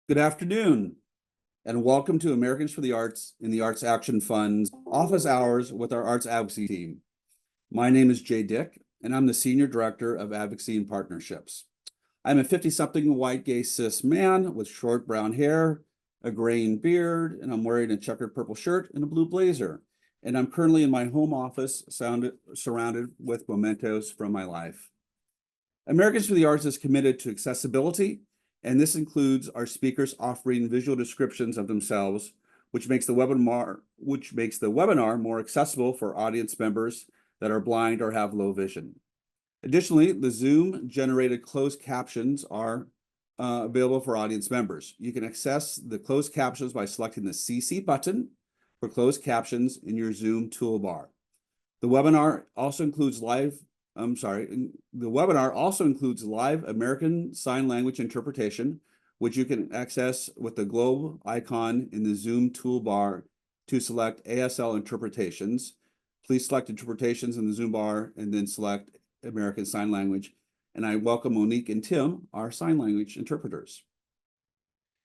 Good afternoon, and welcome to Americans for the Arts in the Arts Action Fund's office hours with our Arts Advocacy team. My name is Jay Dick, and I'm the Senior Director of Advocacy and Partnerships. I'm a 50-something white gay cis man with short brown hair, a graying beard, and I'm wearing a checkered purple shirt and a blue blazer. And I'm currently in my home office surrounded with mementos from my life. Americans for the Arts is committed to accessibility, and this includes our speakers offering visual descriptions of themselves, which makes the webinar more accessible for audience members that are blind or have low vision. Additionally, the Zoom-generated closed captions are available for audience members. You can access the closed captions by selecting the CC button for closed captions in your Zoom toolbar. The webinar also includes live American Sign Language interpretation, which you can access with the globe icon in the Zoom toolbar to select ASL interpretations. Please select interpretations in the Zoom bar and then select American Sign Language. And I welcome Monique and Tim, our sign language interpreters.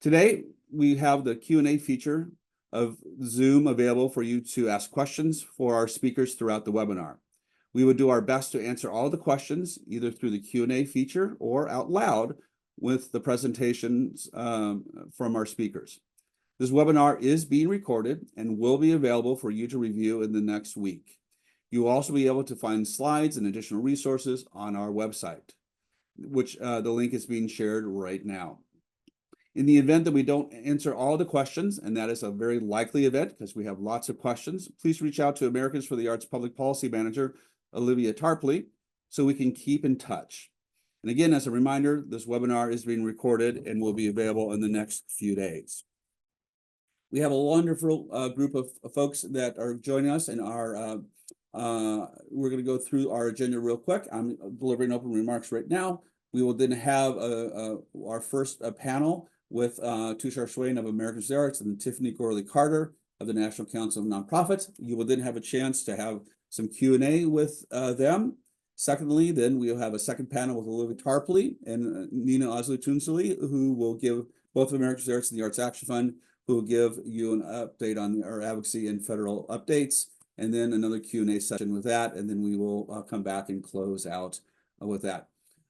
Today, we have the Q&A feature of Zoom available for you to ask questions for our speakers throughout the webinar. We will do our best to answer all the questions either through the Q&A feature or out loud with the presentations from our speakers. This webinar is being recorded and will be available for you to review in the next week. You will also be able to find slides and additional resources on our website, which the link is being shared right now. In the event that we don't answer all the questions, and that is a very likely event because we have lots of questions, please reach out to Americans for the Arts Public Policy Manager, Olivia Tarpley, so we can keep in touch. And again, as a reminder, this webinar is being recorded and will be available in the next few days. We have a wonderful group of folks that are joining us, and we're going to go through our agenda real quick. I'm delivering open remarks right now. We will then have our first panel with Tushar Swain of Americans for the Arts and Tiffany Gorley Carter of the National Council of Nonprofits. You will then have a chance to have some Q&A with them. Secondly, then we'll have a second panel with Olivia Tarpley and Nina Oslu-Tunsuli, who will give both of Americans for the Arts and the Arts Action Fund, who will give you an update on our advocacy and federal updates, and then another Q&A session with that, and then we will come back and close out with that.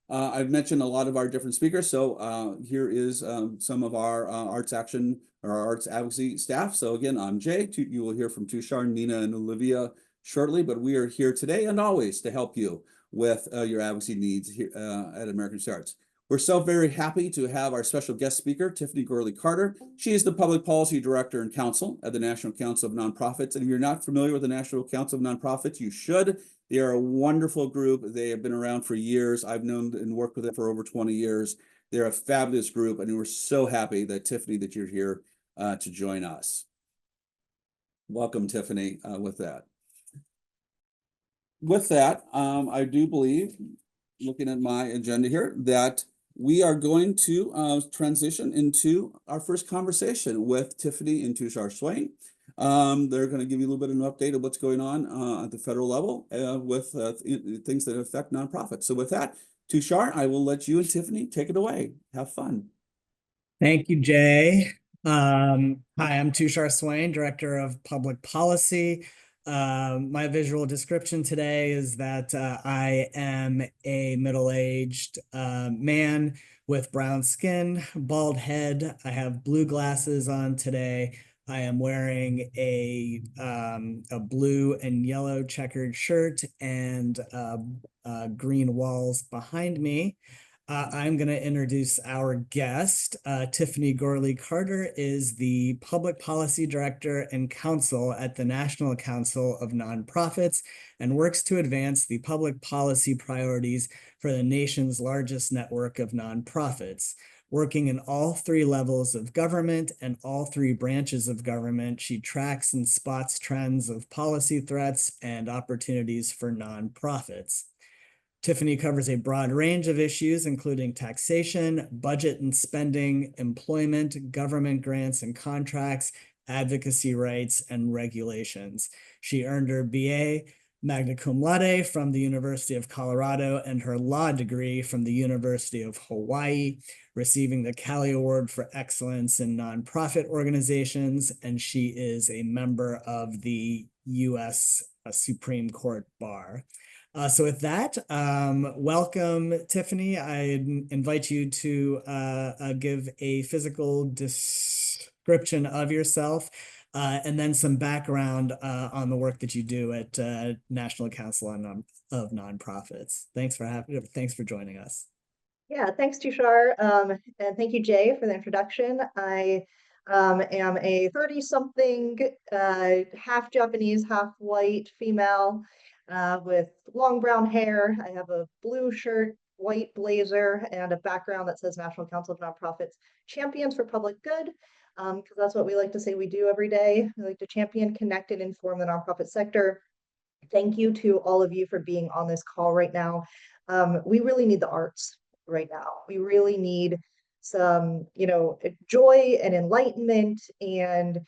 I've mentioned a lot of our different speakers, so here is some of our arts action or our arts advocacy staff. So again, I'm Jay. You will hear from Tushar, Nina, and Olivia shortly, but we are here today and always to help you with your advocacy needs here at Americans for the Arts. We're so very happy to have our special guest speaker, Tiffany Gorley Carter. She is the Public Policy Director and Counsel at the National Council of Nonprofits. And if you're not familiar with the National Council of Nonprofits, you should. They are a wonderful group. They have been around for years. I've known and worked with them for over 20 years. They're a fabulous group, and we're so happy that Tiffany, that you're here to join us. Welcome, Tiffany, with that. With that, I do believe, looking at my agenda here, that we are going to transition into our first conversation with Tiffany and Tushar Swain. They're going to give you a little bit of an update of what's going on at the federal level with things that affect nonprofits. So with that, Tushar, I will let you and Tiffany take it away. Have fun. Thank you, Jay. Hi, I'm Tushar Swain, Director of Public Policy. My visual description today is that I am a middle-aged man with brown skin, bald head. I have blue glasses on today. I am wearing a blue and yellow checkered shirt and green walls behind me. I'm going to introduce our guest. Tiffany Gorley Carter is the Public Policy Director and Counsel at the National Council of Nonprofits and works to advance the public policy priorities for the nation's largest network of nonprofits. Working in all three levels of government and all three branches of government, she tracks and spots trends of policy threats and opportunities for nonprofits. Tiffany covers a broad range of issues, including taxation, budget and spending, employment, government grants and contracts, advocacy rights, and regulations. She earned her BA magna cum laude from the University of Colorado, and her law degree from the University of Hawaii, receiving the Cali Award for Excellence in Nonprofit Organizations, and she is a member of the U.S. Supreme Court Bar. So with that, welcome, Tiffany. I invite you to give a physical description of yourself, and then some background on the work that you do at National Council of Nonprofits. Thanks for joining us. Yeah, thanks, Tushar. And thank you, Jay, for the introduction. I am a 30-something, half Japanese, half white female with long brown hair. I have a blue shirt, white blazer, and a background that says National Council of Nonprofits Champions for Public Good, because that's what we like to say we do every day. We like to champion, connect, and inform the nonprofit sector. Thank you to all of you for being on this call right now. We really need the arts right now. We really need some, joy and enlightenment and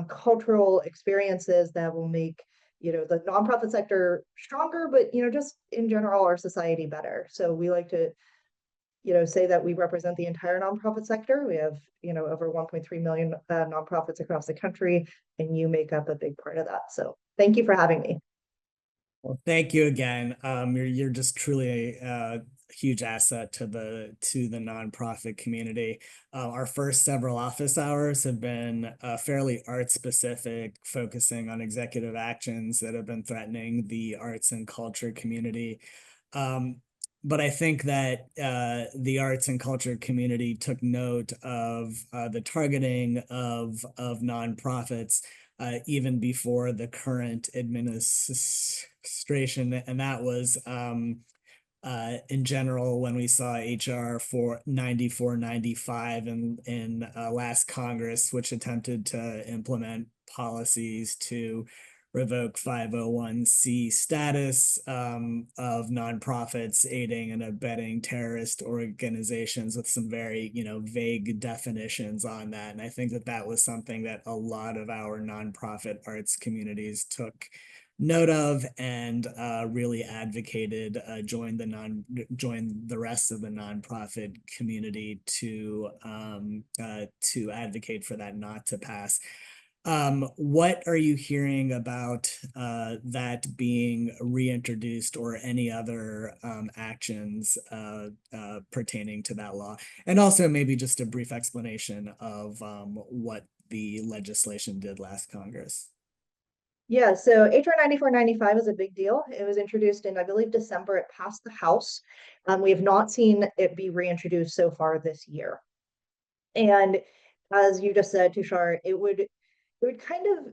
cultural experiences that will make, the nonprofit sector stronger, but, just in general, our society better. So we like to, say that we represent the entire nonprofit sector. We have, over 1.3 million nonprofits across the country, and you make up a big part of that. So thank you for having me. Well, thank you again. You're just truly a huge asset to the nonprofit community. Our first several office hours have been fairly art specific, focusing on executive actions that have been threatening the arts and culture community. But I think that the arts and culture community took note of the targeting of nonprofits even before the current administration, and that was in general when we saw HR 9495 in last Congress, which attempted to implement policies to revoke 501c status of nonprofits aiding and abetting terrorist organizations, with some very vague definitions on that. And I think that was something that a lot of our nonprofit arts communities took note of and really advocated, joined the rest of the nonprofit community to advocate for that not to pass. What are you hearing about that being reintroduced, or any other actions pertaining to that law? And also maybe just a brief explanation of what the legislation did last Congress. Yeah, so HR 9495 is a big deal. It was introduced in, I believe, December. It passed the House. We have not seen it be reintroduced so far this year. And as you just said, Tushar, it would kind of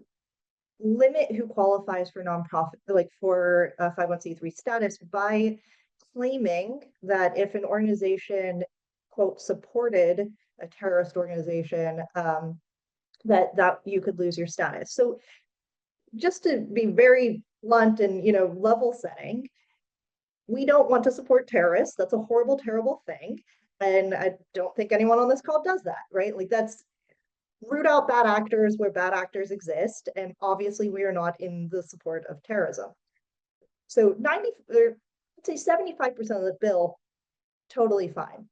limit who qualifies for nonprofit, like for 501c3 status, by claiming that if an organization, quote, supported a terrorist organization, that you could lose your status. So just to be very blunt and level setting, we don't want to support terrorists. That's a horrible, terrible thing. And I don't think anyone on this call does that, right? Like, that's root out bad actors where bad actors exist. And obviously we are not in the support of terrorism. So let's say 75% of the bill, totally fine.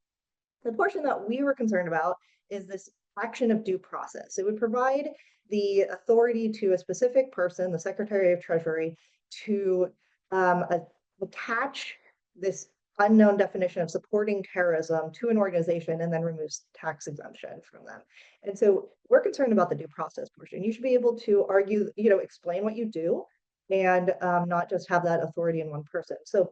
The portion that we were concerned about is this action of due process. It would provide the authority to a specific person, the Secretary of Treasury, to attach this unknown definition of supporting terrorism to an organization and then removes tax exemption from them. And so we're concerned about the due process portion. You should be able to argue, explain what you do, and not just have that authority in one person. So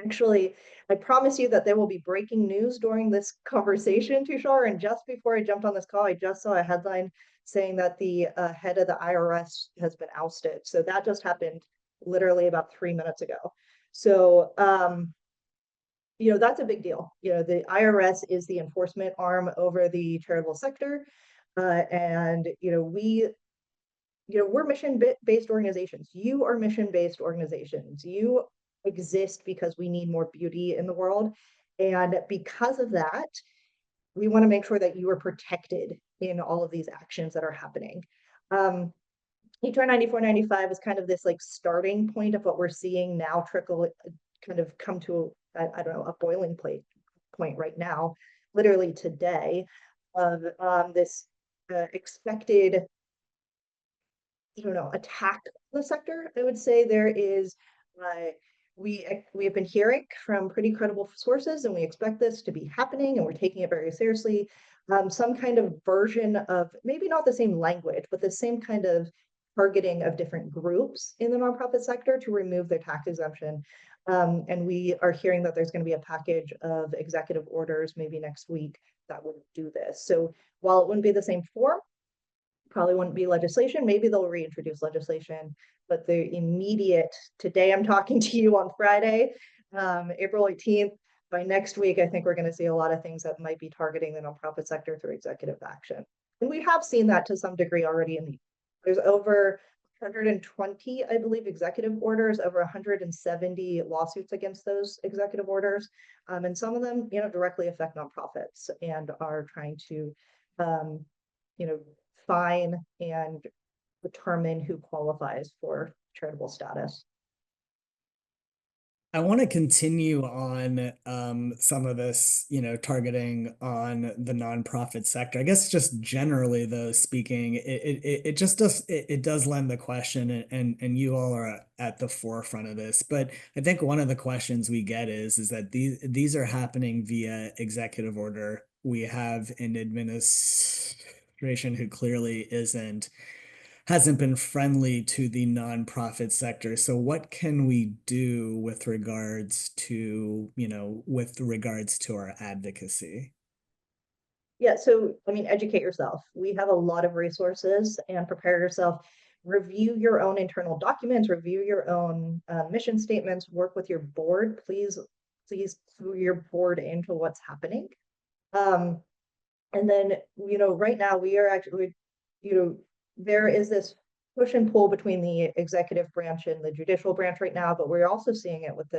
actually, I promise you that there will be breaking news during this conversation, Tushar. And just before I jumped on this call, I just saw a headline saying that the head of the IRS has been ousted. So that just happened literally about 3 minutes ago. So that's a big deal. The IRS is the enforcement arm over the charitable sector. And we're mission-based organizations. You are mission-based organizations. You exist because we need more beauty in the world. And because of that, we want to make sure that you are protected in all of these actions that are happening. HR 9495 is kind of this like starting point of what we're seeing now trickle, kind of come to, I don't know, a boiling point right now, literally today, of this expected, I don't know, attack on the sector. I would say there is, we have been hearing from pretty credible sources, and we expect this to be happening, and we're taking it very seriously. Some kind of version of, maybe not the same language, but the same kind of targeting of different groups in the nonprofit sector to remove their tax exemption. And we are hearing that there's going to be a package of executive orders maybe next week that would do this. So while it wouldn't be the same form, probably wouldn't be legislation. Maybe they'll reintroduce legislation, but the immediate, today I'm talking to you on Friday, April 18th. By next week, I think we're going to see a lot of things that might be targeting the nonprofit sector through executive action. And we have seen that to some degree already. There's over 120, I believe, executive orders, over 170 lawsuits against those executive orders. And some of them, directly affect nonprofits and are trying to, fine and determine who qualifies for charitable status. I want to continue on some of this, targeting on the nonprofit sector. I guess just generally, though, speaking, it just does it does lend the question, and you all are at the forefront of this. But I think one of the questions we get is that these are happening via executive order. We have an administration who clearly hasn't been friendly to the nonprofit sector. So what can we do with regards to, our advocacy? Yeah, so I mean, educate yourself. We have a lot of resources, and prepare yourself. Review your own internal documents, review your own mission statements, work with your board. Please clue your board into what's happening. And then, right now we are actually, there is this push and pull between the executive branch and the judicial branch right now, but we're also seeing it with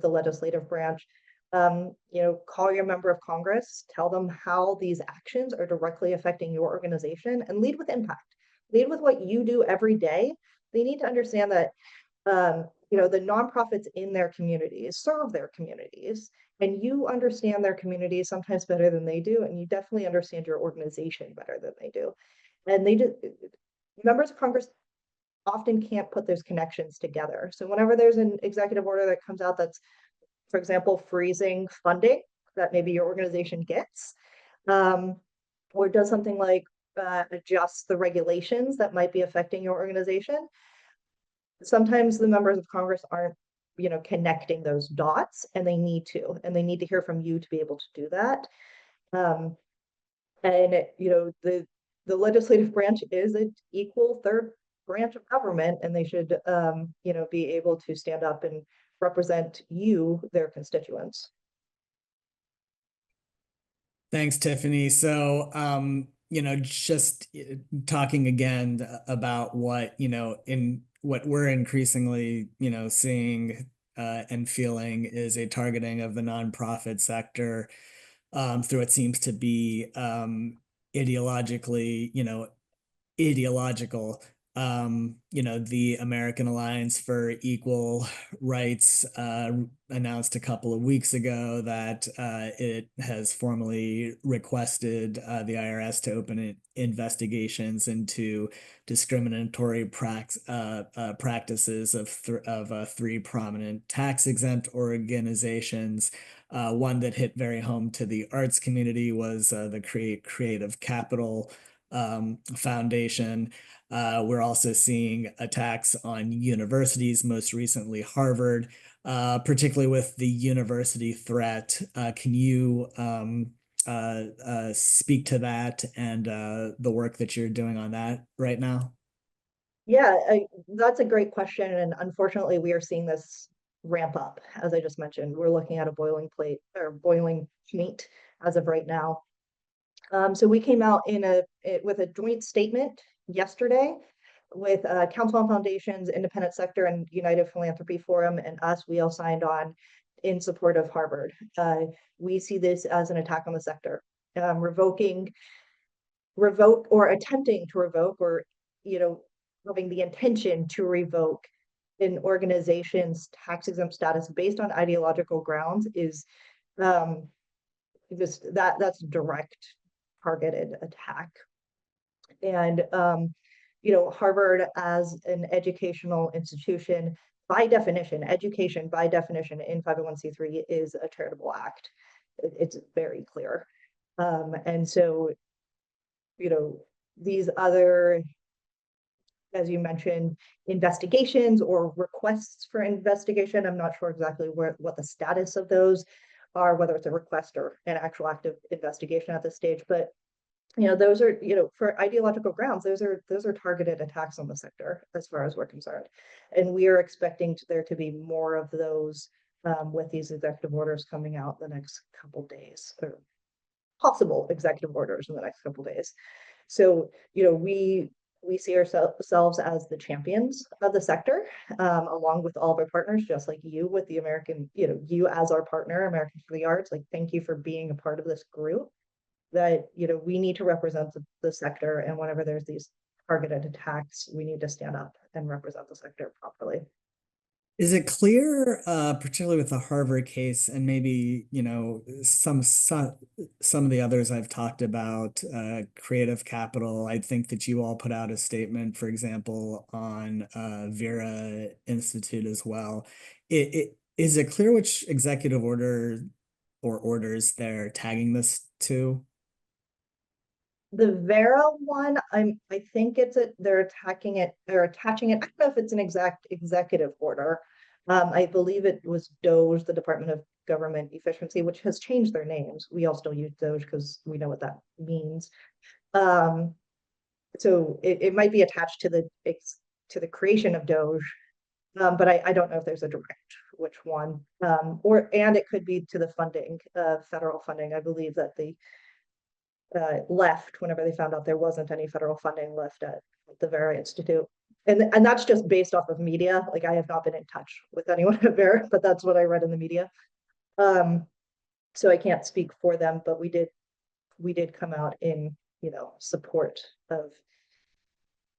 the legislative branch. Call your member of Congress, tell them how these actions are directly affecting your organization, and lead with impact. Lead with what you do every day. They need to understand that, the nonprofits in their communities serve their communities, and you understand their communities sometimes better than they do, and you definitely understand your organization better than they do. And members of Congress often can't put those connections together. So whenever there's an executive order that comes out that's, for example, freezing funding that maybe your organization gets, or does something like adjust the regulations that might be affecting your organization, sometimes the members of Congress aren't, connecting those dots, and they need to hear from you to be able to do that. And the legislative branch is an equal third branch of government, and they should, be able to stand up and represent you, their constituents. Thanks, Tiffany. So, just talking again about what, in what we're increasingly, seeing and feeling is a targeting of the nonprofit sector through what seems to be ideologically, ideological. The American Alliance for Equal Rights announced a couple of weeks ago that it has formally requested the IRS to open investigations into discriminatory practices of three prominent tax-exempt organizations. One that hit very home to the arts community was the Creative Capital Foundation. We're also seeing attacks on universities, most recently Harvard, particularly with the university threat. Can you speak to that and the work that you're doing on that right now? Yeah, that's a great question. And unfortunately, we are seeing this ramp up. As I just mentioned, we're looking at a boiling point as of right now. So we came out with a joint statement yesterday with Council on Foundations, Independent Sector, and United Philanthropy Forum, and us. We all signed on in support of Harvard. We see this as an attack on the sector, attempting to revoke, or having the intention to revoke an organization's tax exempt status based on ideological grounds is just that's direct targeted attack. And Harvard as an educational institution, by definition, education by definition in 501c3 is a charitable act. It's very clear. And so, these other, as you mentioned, investigations or requests for investigation, I'm not sure exactly what the status of those are, whether it's a request or an actual active investigation at this stage, but those are, for ideological grounds, those are targeted attacks on the sector as far as we're concerned. And we are expecting there to be more of those with these executive orders coming out the next couple days, or possible executive orders in the next couple days. So, we see ourselves as the champions of the sector, along with all of our partners, just like you with the American, you as our partner, Americans for the Arts. Like, thank you for being a part of this group. That we need to represent the sector, and whenever there's these targeted attacks, we need to stand up and represent the sector properly. Is it clear, particularly with the Harvard case, and maybe some of the others I've talked about, Creative Capital? I think that you all put out a statement, for example, on Vera Institute as well. Is it clear which executive order or orders they're tagging this to? The Vera one, I think they're attaching it. I don't know if it's an exact executive order. I believe it was DOGE, the Department of Government Efficiency, which has changed their names. We all still use DOGE because we know what that means. So it might be attached to the creation of DOGE, but I don't know if there's a direct which one. And it could be to the funding, federal funding. I believe that the left whenever they found out there wasn't any federal funding left at the Vera Institute. And that's just based off of media. Like, I have not been in touch with anyone at Vera, but that's what I read in the media. So I can't speak for them, but we did come out in, support of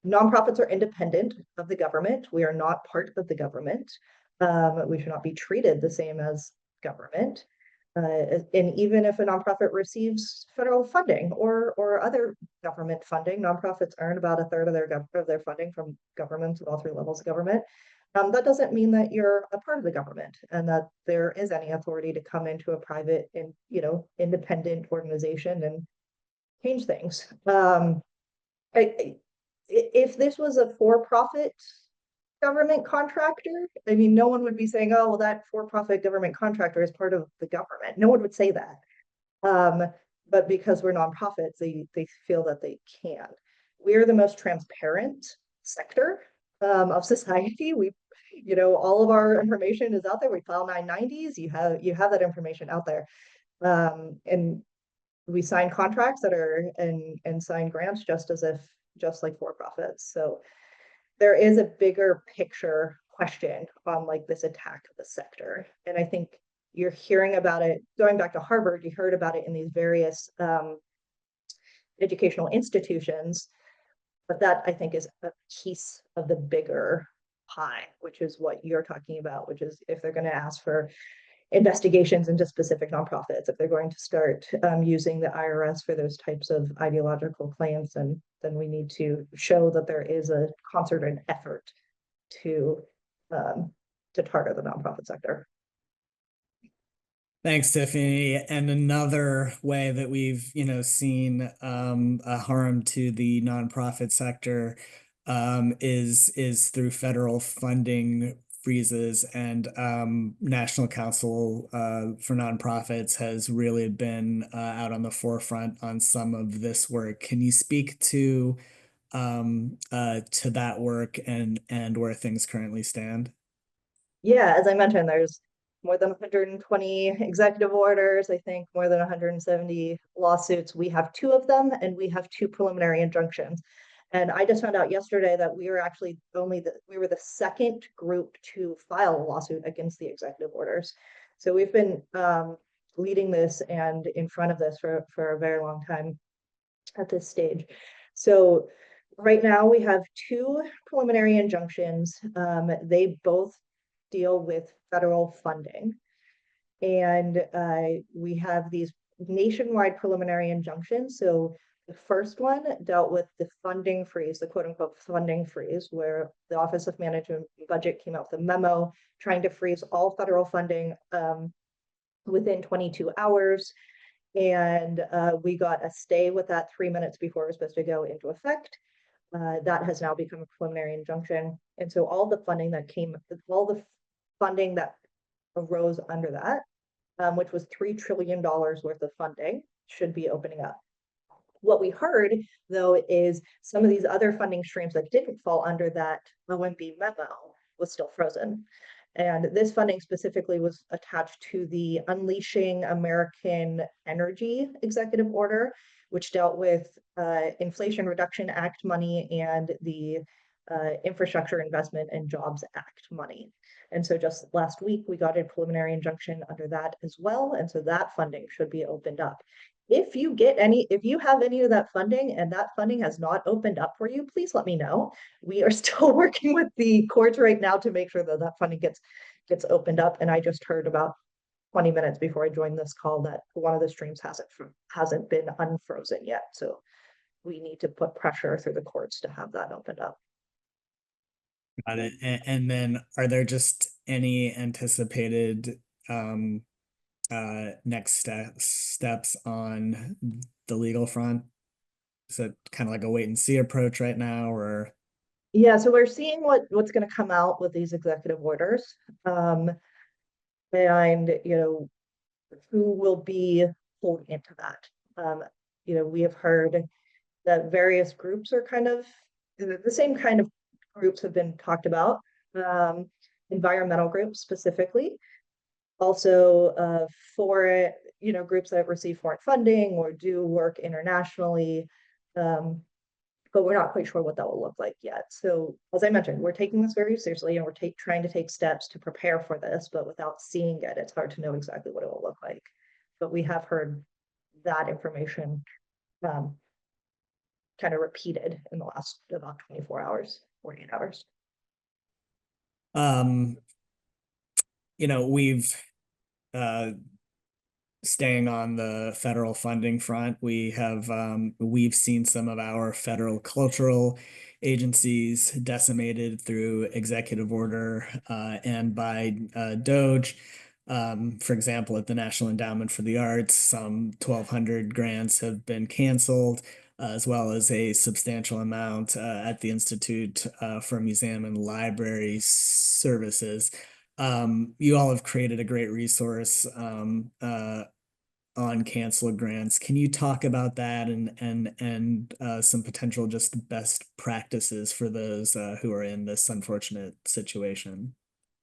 nonprofits are independent of the government. We are not part of the government. We should not be treated the same as government. And even if a nonprofit receives federal funding or other government funding, nonprofits earn about a third of their funding from governments at all three levels of government. That doesn't mean that you're a part of the government and that there is any authority to come into a private and independent organization and change things. If this was a for-profit government contractor, I mean, no one would be saying, oh, well, that for-profit government contractor is part of the government. No one would say that. But because we're nonprofits, they feel that they can. We're the most transparent sector of society. We, all of our information is out there. We file 990s. You have that information out there. And we sign contracts that are and sign grants just like for-profits. So there is a bigger picture question on like this attack of the sector. And I think you're hearing about it, going back to Harvard, you heard about it in these various educational institutions, but that I think is a piece of the bigger pie, which is what you're talking about, which is if they're going to ask for investigations into specific nonprofits, if they're going to start using the IRS for those types of ideological claims, then we need to show that there is a concerted effort to target the nonprofit sector. Thanks, Tiffany. And another way that we've, seen a harm to the nonprofit sector is through federal funding freezes, and National Council for Nonprofits has really been out on the forefront on some of this work. Can you speak to that work and where things currently stand? Yeah, as I mentioned, there's more than 120 executive orders, I think more than 170 lawsuits. We have 2 of them, and we have 2 preliminary injunctions. And I just found out yesterday that we were actually we were the second group to file a lawsuit against the executive orders. So we've been leading this and in front of this for a very long time at this stage. So, right now we have two preliminary injunctions. They both deal with federal funding. And we have these nationwide preliminary injunctions. So the first one dealt with the funding freeze, the quote unquote funding freeze, where the Office of Management and Budget came out with a memo trying to freeze all federal funding within 22 hours. And we got a stay with that 3 minutes before it was supposed to go into effect. That has now become a preliminary injunction. And so all the funding that arose under that, which was $3 trillion worth of funding, should be opening up. What we heard, though, is some of these other funding streams that didn't fall under that OMB memo was still frozen. And this funding specifically was attached to the Unleashing American Energy executive order, which dealt with Inflation Reduction Act money and the Infrastructure Investment and Jobs Act money. And so just last week, we got a preliminary injunction under that as well. And so that funding should be opened up. If you have any of that funding and that funding has not opened up for you, please let me know. We are still working with the courts right now to make sure that that funding gets opened up. And I just heard about 20 minutes before I joined this call that one of the streams hasn't been unfrozen yet. So we need to put pressure through the courts to have that opened up. Got it. And then are there just any anticipated next steps on the legal front? Is it kind of like a wait and see approach right now, or? Yeah, so we're seeing what's going to come out with these executive orders. And who will be pulled into that. We have heard that various groups are kind of the same kind of groups have been talked about, environmental groups specifically. Also, for groups that have received foreign funding or do work internationally, but we're not quite sure what that will look like yet. So, as I mentioned, we're taking this very seriously, and we're trying to take steps to prepare for this. But without seeing it, it's hard to know exactly what it will look like. But we have heard that information kind of repeated in the last about 24 hours, 48 hours. We've staying on the federal funding front, we've seen some of our federal cultural agencies decimated through executive order and by DOGE. For example, at the National Endowment for the Arts, some 1,200 grants have been canceled, as well as a substantial amount at the Institute for Museum and Library Services. You all have created a great resource on canceled grants. Can you talk about that and some potential just best practices for those who are in this unfortunate situation?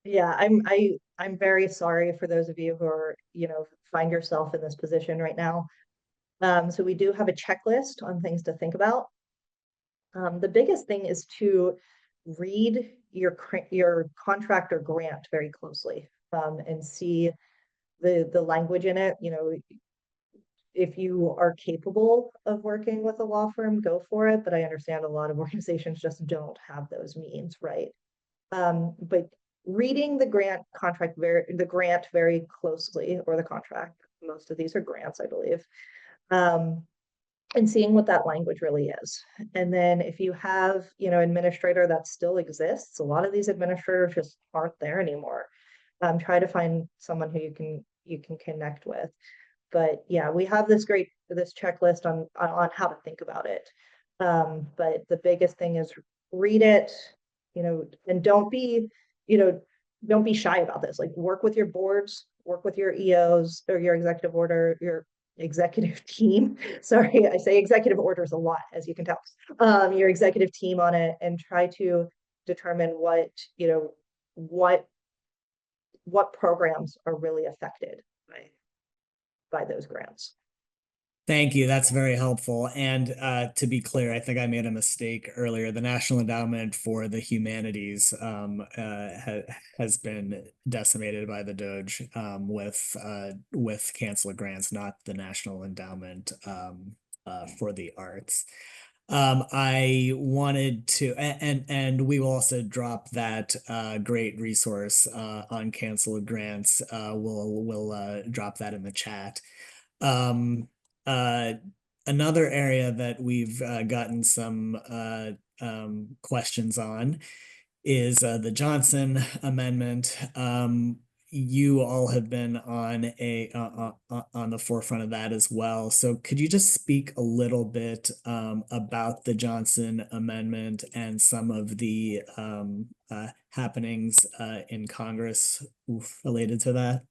Yeah, I'm very sorry for those of you who are, find yourself in this position right now. So we do have a checklist on things to think about. The biggest thing is to read your contract or grant very closely and see the language in it. If you are capable of working with a law firm, go for it. But I understand a lot of organizations just don't have those means, right? But reading the grant very closely, or the contract, most of these are grants, I believe, and seeing what that language really is. And then if you have, administrator that still exists, a lot of these administrators just aren't there anymore. Try to find someone who you can connect with. But yeah, we have this checklist on how to think about it. But the biggest thing is read it, and don't be shy about this. Like, work with your boards, work with your EOs or your executive order, your executive team. Sorry, I say executive orders a lot, as you can tell. Your executive team on it, and try to determine what programs are really affected by those grants. Thank you. That's very helpful. And to be clear, I think I made a mistake earlier. The National Endowment for the Humanities has been decimated by the DOGE with canceled grants, not the National Endowment for the Arts. I wanted to, and we will also drop that great resource on canceled grants. We'll drop that in the chat. Um, uh, Another area that we've gotten some questions on is the Johnson Amendment. You all have been on on the forefront of that as well. So could you just speak a little bit about the Johnson Amendment and some of the happenings in Congress related to that?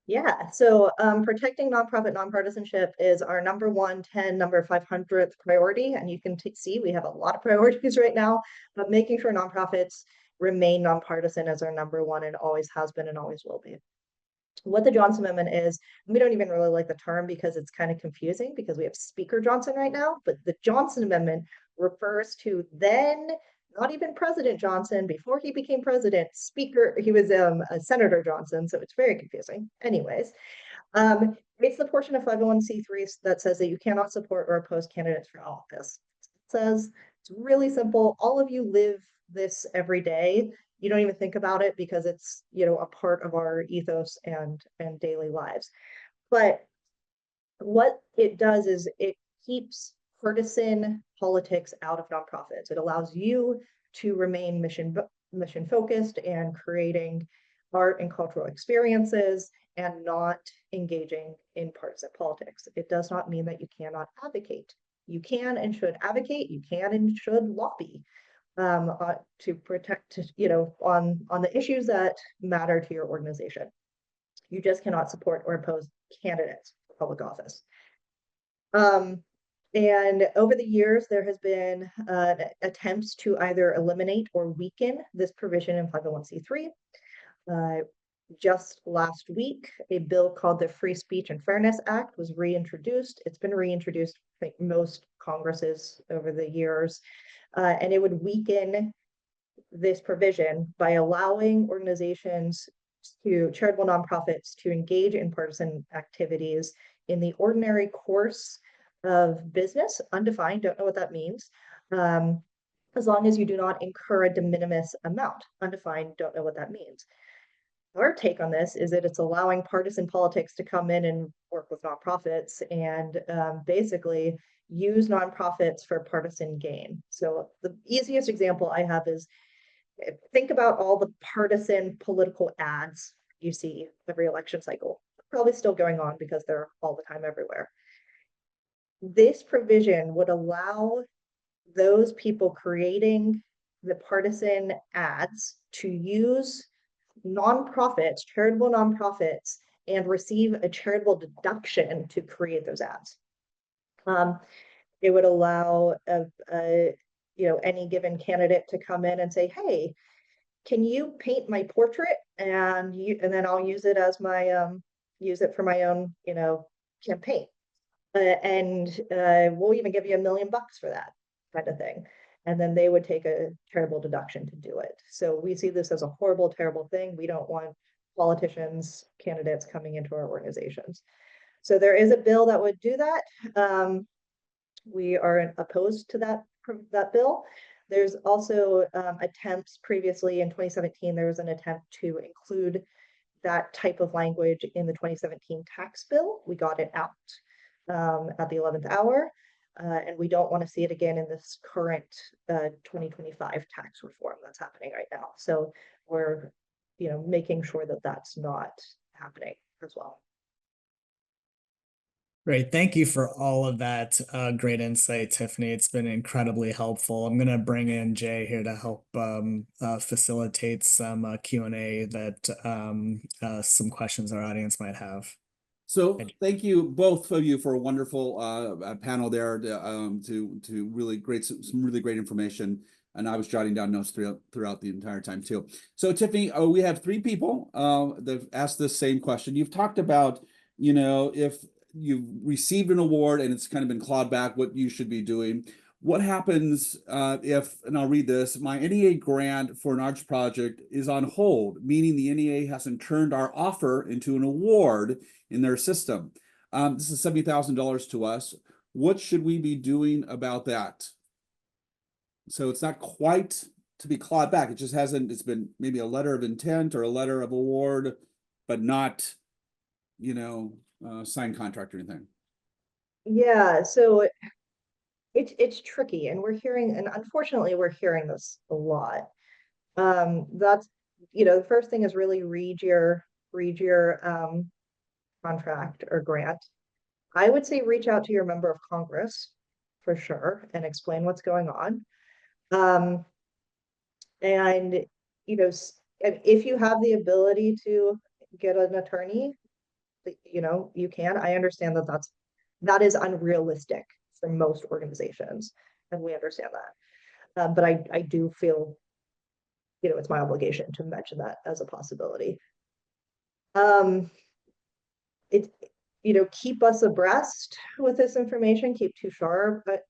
Yeah, so protecting nonprofit nonpartisanship is our number 110, number 500th priority. And you can see we have a lot of priorities right now, but making sure nonprofits remain nonpartisan is our number one and always has been and always will be. What the Johnson Amendment is, we don't even really like the term because it's kind of confusing because we have Speaker Johnson right now, but the Johnson Amendment refers to then not even President Johnson, before he became president, Speaker, he was a Senator Johnson, so it's very confusing. Anyways, it's the portion of 501c3s that says that you cannot support or oppose candidates for office. It says it's really simple. All of you live this every day. You don't even think about it because it's, you know, a part of our ethos and daily lives. But what it does is it keeps partisan politics out of nonprofits. It allows you to remain mission focused and creating art and cultural experiences and not engaging in partisan politics. It does not mean that you cannot advocate. You can and should advocate. You can and should lobby to protect, you know, on the issues that matter to your organization. You just cannot support or oppose candidates for public office. And over the years, there has been attempts to either eliminate or weaken this provision in 501c3. Just last week, a bill called the Free Speech and Fairness Act was reintroduced. It's been reintroduced, I think, most Congresses over the years, and it would weaken this provision by allowing organizations charitable nonprofits to engage in partisan activities in the ordinary course of business, undefined, don't know what that means, as long as you do not incur a de minimis amount, undefined, don't know what that means. Our take on this is that it's allowing partisan politics to come in and work with nonprofits and basically use nonprofits for partisan gain. So the easiest example I have is think about all the partisan political ads you see every election cycle. Probably still going on because they're all the time everywhere. This provision would allow those people creating the partisan ads to use nonprofits, charitable nonprofits, and receive a charitable deduction to create those ads. It would allow you know, any given candidate to come in and say, hey, can you paint my portrait and then I'll use it as my use it for my own, you know, campaign. And we'll even give you $1 million for that kind of thing. And then they would take a charitable deduction to do it. So we see this as a horrible, terrible thing. We don't want politicians, candidates coming into our organizations. So there is a bill that would do that. We are opposed to that bill. There's also attempts previously in 2017, there was an attempt to include that type of language in the 2017 tax bill. We got it out at the 11th hour. And we don't want to see it again in this current 2025 tax reform that's happening right now. So we're, you know, making sure that that's not happening as well. Great. Thank you for all of that great insight, Tiffany. It's been incredibly helpful. I'm going to bring in Jay here to help facilitate some Q&A that some questions our audience might have. So thank you, both of you, for a wonderful panel there to really some really great information. And I was jotting down notes throughout the entire time too. So Tiffany, we have 3 people that asked this same question. You've talked about, you know, if you've received an award and it's kind of been clawed back, what you should be doing. What happens if, and I'll read this, my NEA grant for an arts project is on hold, meaning the NEA hasn't turned our offer into an award in their system. This is $70,000 to us. What should we be doing about that? So it's not quite to be clawed back. It just hasn't, it's been maybe a letter of intent or a letter of award, but not, signed contract or anything. Yeah, so it's tricky, and unfortunately we're hearing this a lot. That's, the first thing is really read your contract or grant. I would say reach out to your member of Congress for sure and explain what's going on. And and if you have the ability to get an attorney, you can. I understand that is unrealistic for most organizations, and we understand that. But I do feel, it's my obligation to mention that as a possibility. It, keep us abreast with this information, keep Too Sharp, but,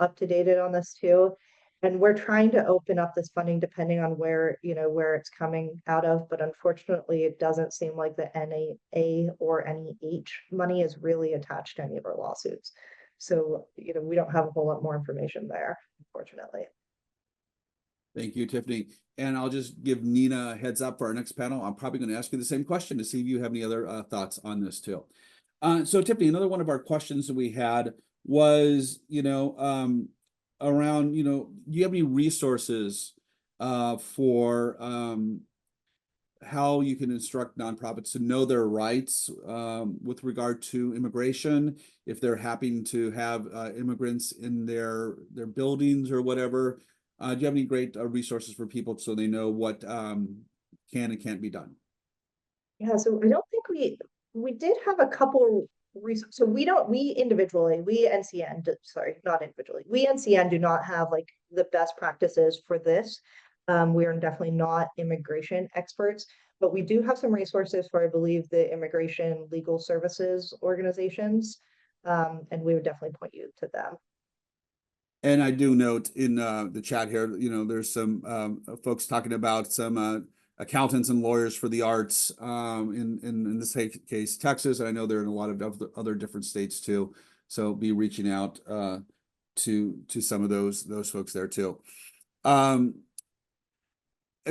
up to date on this too. And we're trying to open up this funding depending on where it's coming out of. But unfortunately, it doesn't seem like the NAA or NEH money is really attached to any of our lawsuits. So, we don't have a whole lot more information there, unfortunately. Thank you, Tiffany. And I'll just give Nina a heads up for our next panel. I'm probably going to ask you the same question to see if you have any other thoughts on this too. So Tiffany, another one of our questions that we had was, around, do you have any resources for how you can instruct nonprofits to know their rights with regard to immigration, if they're happy to have immigrants in their buildings or whatever? Do you have any great resources for people so they know what can and can't be done? Yeah, so I don't think we did have a couple so we individually, we NCN, sorry, not individually, we NCN do not have like the best practices for this. We are definitely not immigration experts, but we do have some resources for, I believe, the immigration legal services organizations. And we would definitely point you to them. And I do note in the chat here, there's some folks talking about some accountants and lawyers for the arts in this case, Texas. And I know they're in a lot of other different states too. So be reaching out to some of those folks there too. A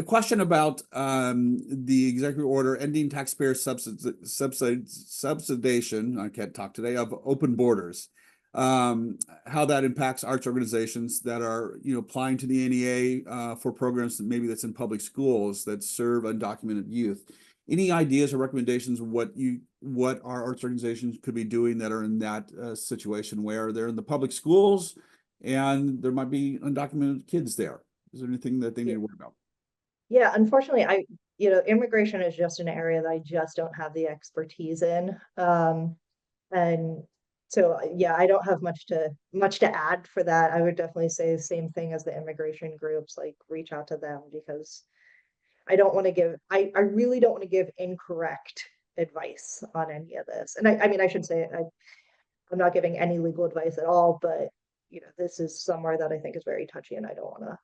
question about the executive order ending taxpayer subsidization, I can't talk today, of open borders. How that impacts arts organizations that are, applying to the NEA for programs that maybe that's in public schools that serve undocumented youth. Any ideas or recommendations of what our arts organizations could be doing that are in that situation where they're in the public schools and there might be undocumented kids there? Is there anything that they need to worry about? Yeah, unfortunately, immigration is just an area that I just don't have the expertise in. And so, yeah, I don't have much to add for that. I would definitely say the same thing as the immigration groups, like reach out to them, because I really don't want to give incorrect advice on any of this. And I mean, I should say I'm not giving any legal advice at all, but this is somewhere that I think is very touchy, and I don't want to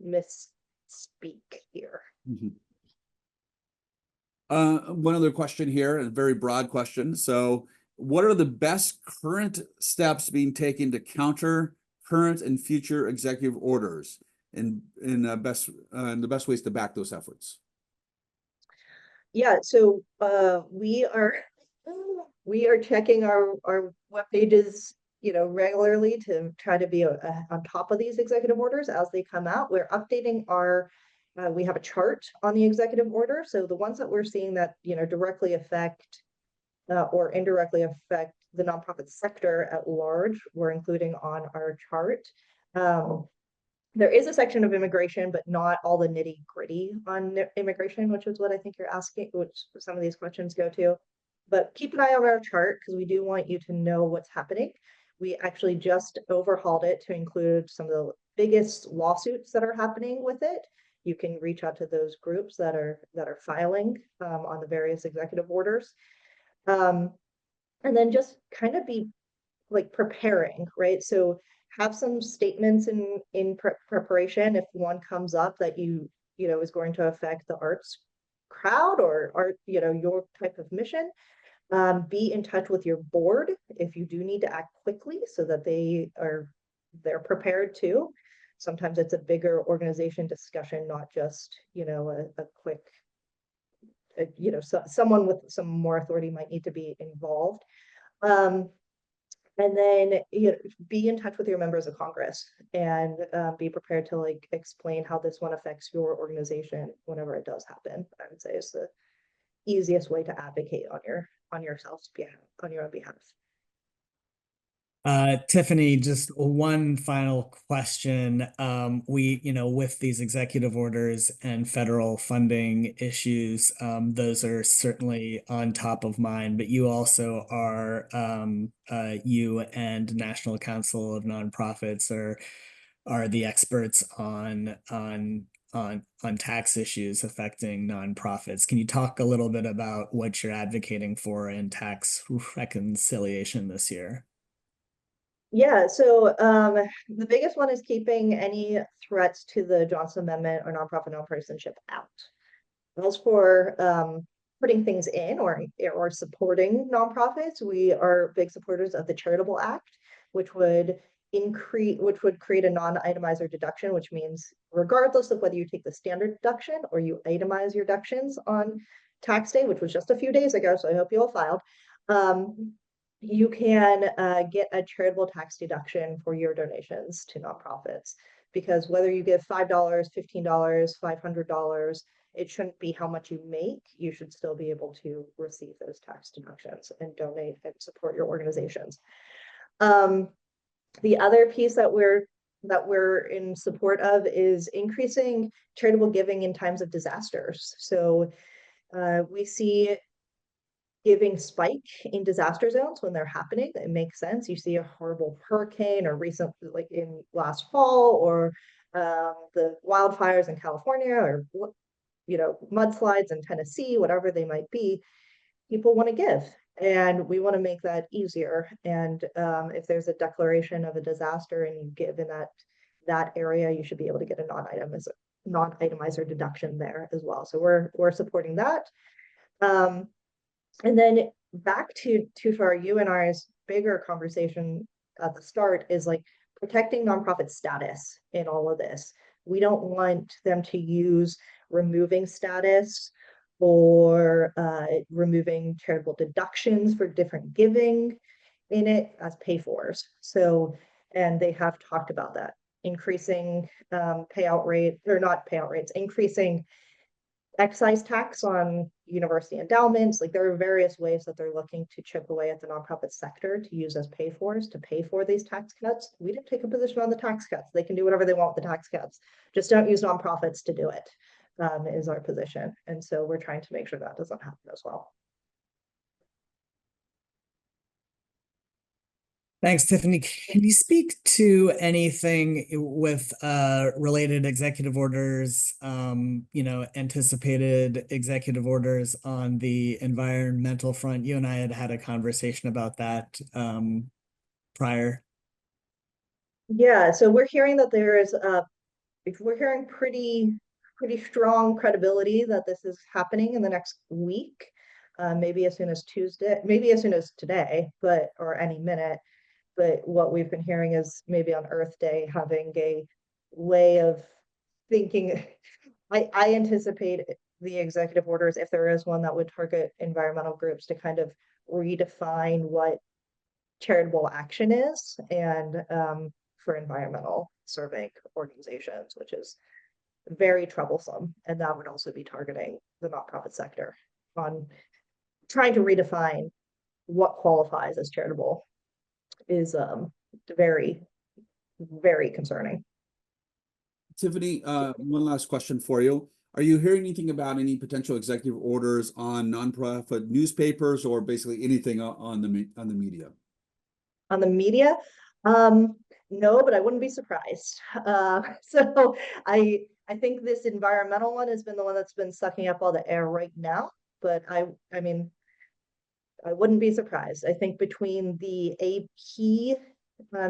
misspeak here. Mm-hmm. One other question here, a very broad question. So, what are the best current steps being taken to counter current and future executive orders, and the best ways to back those efforts? Yeah, so we are checking our web pages, regularly to try to be on top of these executive orders as they come out. We're updating we have a chart on the executive order. So the ones that we're seeing that, directly affect or indirectly affect the nonprofit sector at large, we're including on our chart. There is a section of immigration, but not all the nitty gritty on immigration, which is what I think you're asking, which some of these questions go to. But keep an eye on our chart, because we do want you to know what's happening. We actually just overhauled it to include some of the biggest lawsuits that are happening with it. You can reach out to those groups that are filing on the various executive orders. And then just kind of be like preparing, right? So have some statements in preparation if one comes up that is going to affect the arts crowd or art, your type of mission. Be in touch with your board if you do need to act quickly so that they're prepared too. Sometimes it's a bigger organization discussion, not just, a quick, someone with some more authority might need to be involved. And then, be in touch with your members of Congress and be prepared to like explain how this one affects your organization whenever it does happen. I would say is the easiest way to advocate on your on own behalf. Tiffany, just one final question. With these executive orders and federal funding issues, those are certainly on top of mind, but you also are, you and National Council of Nonprofits are the experts on tax issues affecting nonprofits. Can you talk a little bit about what you're advocating for in tax reconciliation this year? Yeah, so the biggest one is keeping any threats to the Johnson Amendment or nonprofit non-partisanship out. As for putting things in or supporting nonprofits, we are big supporters of the Charitable Act, which would create a non-itemizer deduction, which means regardless of whether you take the standard deduction or you itemize your deductions on tax day, which was just a few days ago, so I hope you all filed, you can get a charitable tax deduction for your donations to nonprofits. Because whether you give $5, $15, $500, it shouldn't be how much you make. You should still be able to receive those tax deductions and donate and support your organizations. The other piece that we're in support of is increasing charitable giving in times of disasters. So we see giving spike in disaster zones when they're happening. It makes sense. You see a horrible hurricane or recent, like in last fall, or the wildfires in California, or mudslides in Tennessee, whatever they might be. People want to give, and we want to make that easier. And if there's a declaration of a disaster and you give in that area, you should be able to get a non-itemizer deduction there as well. So we're supporting that. And then back to Tushar, you and I's bigger conversation at the start is like protecting nonprofit status in all of this. We don't want them to use removing status or removing charitable deductions for different giving in it as pay-fors. So, and they have talked about that, increasing payout rate, or not payout rates, increasing excise tax on university endowments. Like there are various ways that they're looking to chip away at the nonprofit sector to use as pay-fors to pay for these tax cuts. We didn't take a position on the tax cuts. They can do whatever they want with the tax cuts. Just don't use nonprofits to do it, is our position. And so we're trying to make sure that doesn't happen as well. Thanks, Tiffany. Can you speak to anything with related executive orders, anticipated executive orders on the environmental front? You and I had a conversation about that prior. Yeah, so we're hearing that we're hearing pretty strong credibility that this is happening in the next week, maybe as soon as Tuesday, maybe as soon as today, or any minute. But what we've been hearing is maybe on Earth Day having a way of thinking. I anticipate the executive orders, if there is one that would target environmental groups, to kind of redefine what charitable action is, and for environmental surveying organizations, which is very troublesome. And that would also be targeting the nonprofit sector on trying to redefine what qualifies as charitable is very, very concerning. Tiffany, one last question for you. Are you hearing anything about any potential executive orders on nonprofit newspapers or basically anything on the media? On the media? No, but I wouldn't be surprised. So I think this environmental one has been the one that's been sucking up all the air right now. But I mean, I wouldn't be surprised. I think between the AP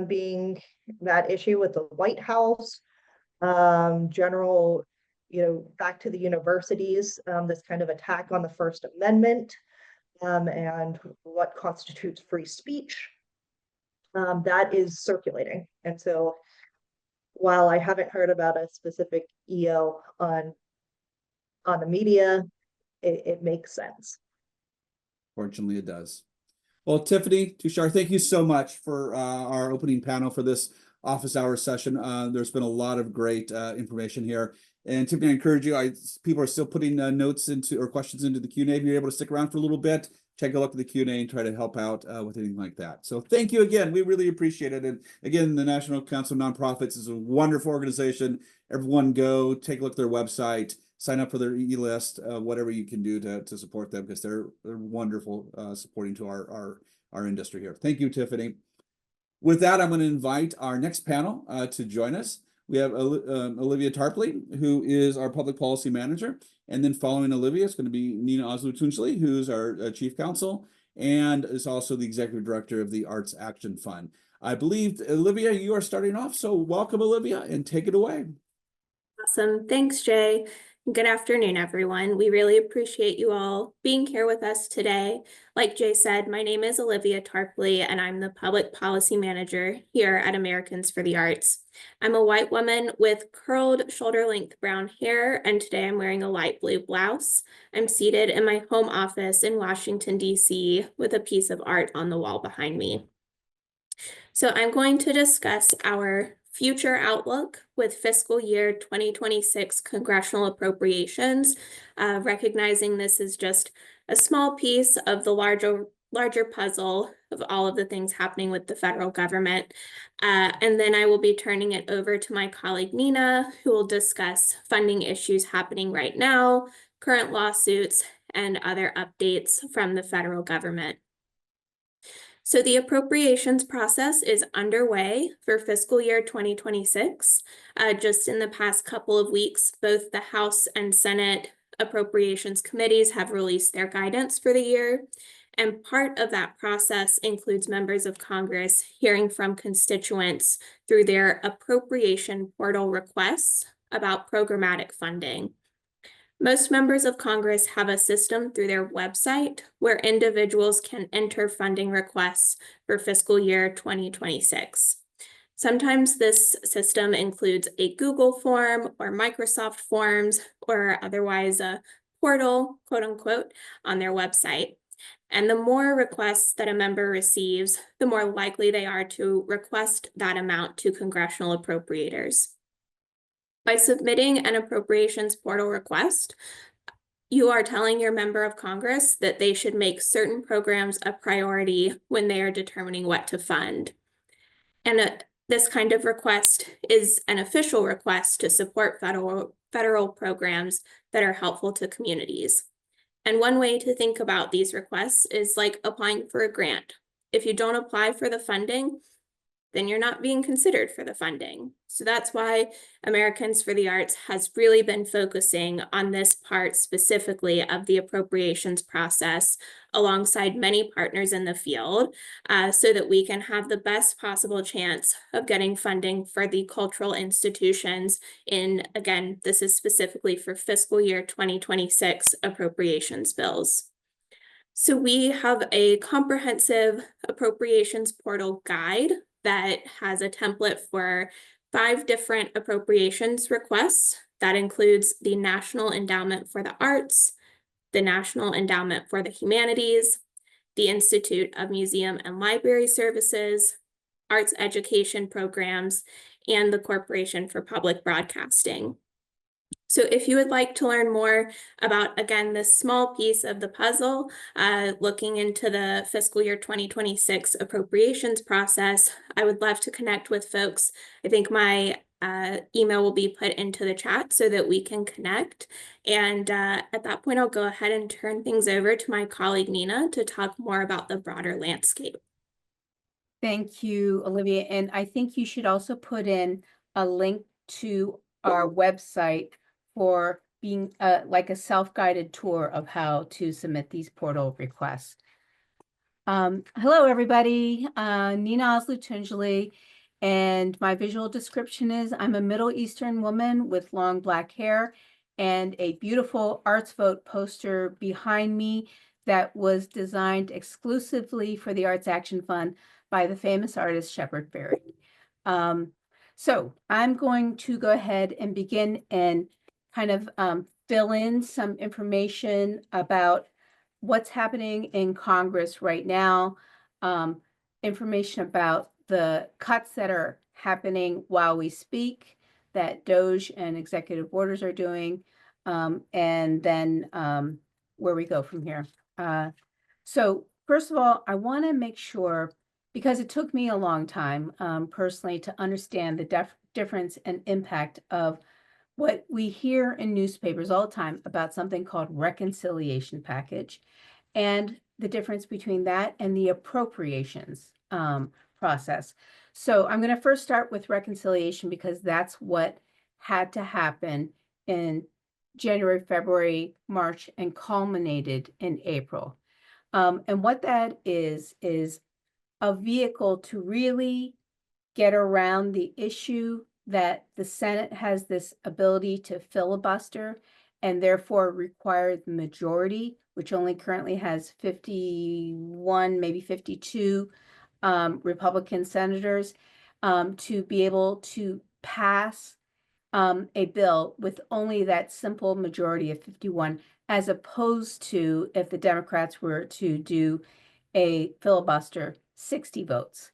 being that issue with the White House, general, back to the universities, this kind of attack on the First Amendment, and what constitutes free speech. That is circulating. And so while I haven't heard about a specific EO on the media, it makes sense. Fortunately, it does. Well, Tiffany, Tushar, thank you so much for our opening panel for this office hours session. There's been a lot of great information here. And Tiffany, I encourage you, people are still putting notes into or questions into the Q&A. If you're able to stick around for a little bit, take a look at the Q&A and try to help out with anything like that. So thank you again. We really appreciate it. And again, the National Council of Nonprofits is a wonderful organization. Everyone go take a look at their website, sign up for their e-list, whatever you can do to support them, because they're wonderful supporting to our industry here. Thank you, Tiffany. With that, I'm going to invite our next panel to join us. We have Olivia Tarpley, who is our public policy manager. And then following Olivia, it's going to be Nina Oslu-Tunsley, who's our chief counsel, and is also the executive director of the Arts Action Fund. I believe, Olivia, you are starting off. So welcome, Olivia, and take it away. Awesome. Thanks, Jay. Good afternoon, everyone. We really appreciate you all being here with us today. Like Jay said, my name is Olivia Tarpley, and I'm the Public Policy Manager here at Americans for the Arts. I'm a white woman with curled shoulder-length brown hair, and today I'm wearing a light blue blouse. I'm seated in my home office in Washington, D.C. with a piece of art on the wall behind me. So I'm going to discuss our future outlook with fiscal year 2026 congressional appropriations, recognizing this is just a small piece of the larger puzzle of all of the things happening with the federal government. And then I will be turning it over to my colleague Nina, who will discuss funding issues happening right now, current lawsuits, and other updates from the federal government. So the appropriations process is underway for fiscal year 2026. Just in the past couple of weeks, both the House and Senate appropriations committees have released their guidance for the year. And part of that process includes members of Congress hearing from constituents through their appropriation portal requests about programmatic funding. Most members of Congress have a system through their website where individuals can enter funding requests for fiscal year 2026. Sometimes this system includes a Google form or Microsoft Forms or otherwise a portal, quote unquote, on their website. And the more requests that a member receives, the more likely they are to request that amount to congressional appropriators. By submitting an appropriations portal request, you are telling your member of Congress that they should make certain programs a priority when they are determining what to fund. And this kind of request is an official request to support federal programs that are helpful to communities. And one way to think about these requests is like applying for a grant. If you don't apply for the funding, then you're not being considered for the funding. So that's why Americans for the Arts has really been focusing on this part specifically of the appropriations process alongside many partners in the field so that we can have the best possible chance of getting funding for the cultural institutions in, again, this is specifically for fiscal year 2026 appropriations bills. So we have a comprehensive appropriations portal guide that has a template for 5 different appropriations requests. That includes the National Endowment for the Arts, the National Endowment for the Humanities, the Institute of Museum and Library Services, Arts Education Programs, and the Corporation for Public Broadcasting. So if you would like to learn more about, again, this small piece of the puzzle, looking into the fiscal year 2026 appropriations process, I would love to connect with folks. I think my email will be put into the chat so that we can connect. And at that point, I'll go ahead and turn things over to my colleague, Nina, to talk more about the broader landscape. Thank you, Olivia. And I think you should also put in a link to our website for being like a self-guided tour of how to submit these portal requests. Hello, everybody. Nina Oslu-Tunsley, and my visual description is I'm a Middle Eastern woman with long black hair and a beautiful Arts Vote poster behind me that was designed exclusively for the Arts Action Fund by the famous artist Shepard Fairey. So I'm going to go ahead and begin and kind of fill in some information about what's happening in Congress right now, information about the cuts that are happening while we speak, that DOJ and executive orders are doing, and then where we go from here. So first of all, I want to make sure, because it took me a long time personally to understand the difference and impact of what we hear in newspapers all the time about something called reconciliation package, and the difference between that and the appropriations process. So I'm going to first start with reconciliation because that's what had to happen in January, February, March, and culminated in April. And what that is a vehicle to really get around the issue that the Senate has this ability to filibuster and therefore require the majority, which only currently has 51, maybe 52 Republican senators, to be able to pass a bill with only that simple majority of 51, as opposed to if the Democrats were to do a filibuster, 60 votes.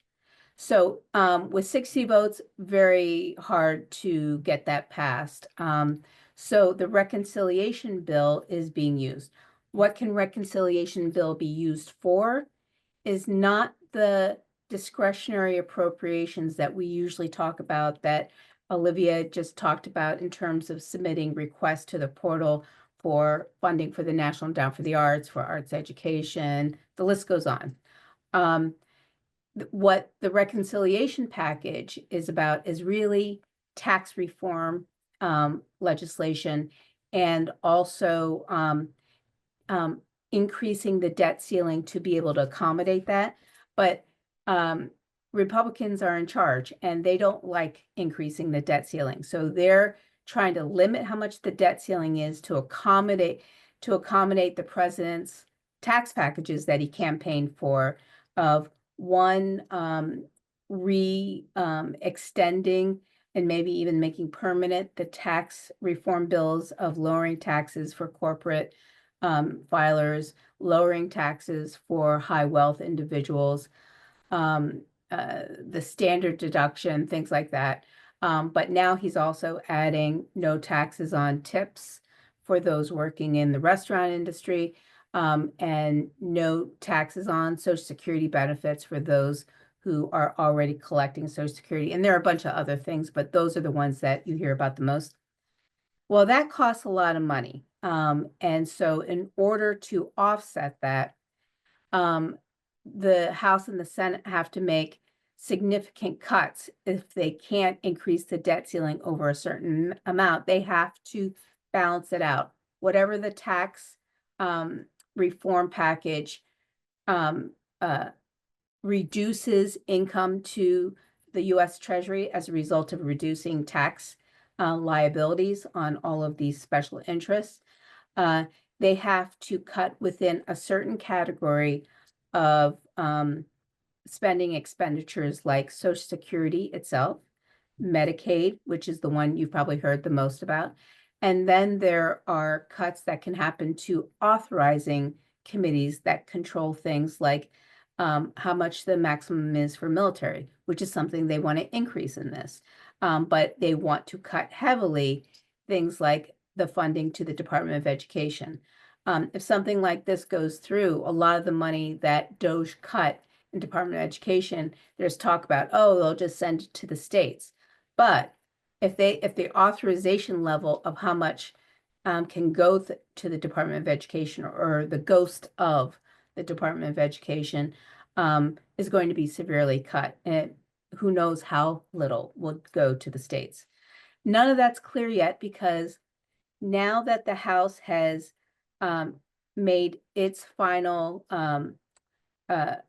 So with 60 votes, very hard to get that passed. So the reconciliation bill is being used. What can reconciliation bill be used for is not the discretionary appropriations that we usually talk about, that Olivia just talked about in terms of submitting requests to the portal for funding for the National Endowment for the Arts, for arts education, the list goes on. What the reconciliation package is about is really tax reform legislation, and also increasing the debt ceiling to be able to accommodate that. But Republicans are in charge and they don't like increasing the debt ceiling. So they're trying to limit how much the debt ceiling is to accommodate the president's tax packages that he campaigned for, of one, extending and maybe even making permanent the tax reform bills of lowering taxes for corporate filers, lowering taxes for high wealth individuals, the standard deduction, things like that. But now he's also adding no taxes on tips for those working in the restaurant industry, and no taxes on Social Security benefits for those who are already collecting Social Security. And there are a bunch of other things, but those are the ones that you hear about the most. Well, that costs a lot of money. And so in order to offset that, the House and the Senate have to make significant cuts. If they can't increase the debt ceiling over a certain amount, they have to balance it out. Whatever the tax reform package reduces income to the U.S. Treasury as a result of reducing tax liabilities on all of these special interests, they have to cut within a certain category of spending expenditures like Social Security itself, Medicaid, which is the one you've probably heard the most about. And then there are cuts that can happen to authorizing committees that control things like how much the maximum is for military, which is something they want to increase in this. But they want to cut heavily things like the funding to the Department of Education. If something like this goes through, a lot of the money that DOJ cut in Department of Education, there's talk about, oh, they'll just send it to the states. But if the authorization level of how much can go to the Department of Education, or the ghost of the Department of Education, is going to be severely cut, and who knows how little will go to the states. None of that's clear yet, because now that the House has made its final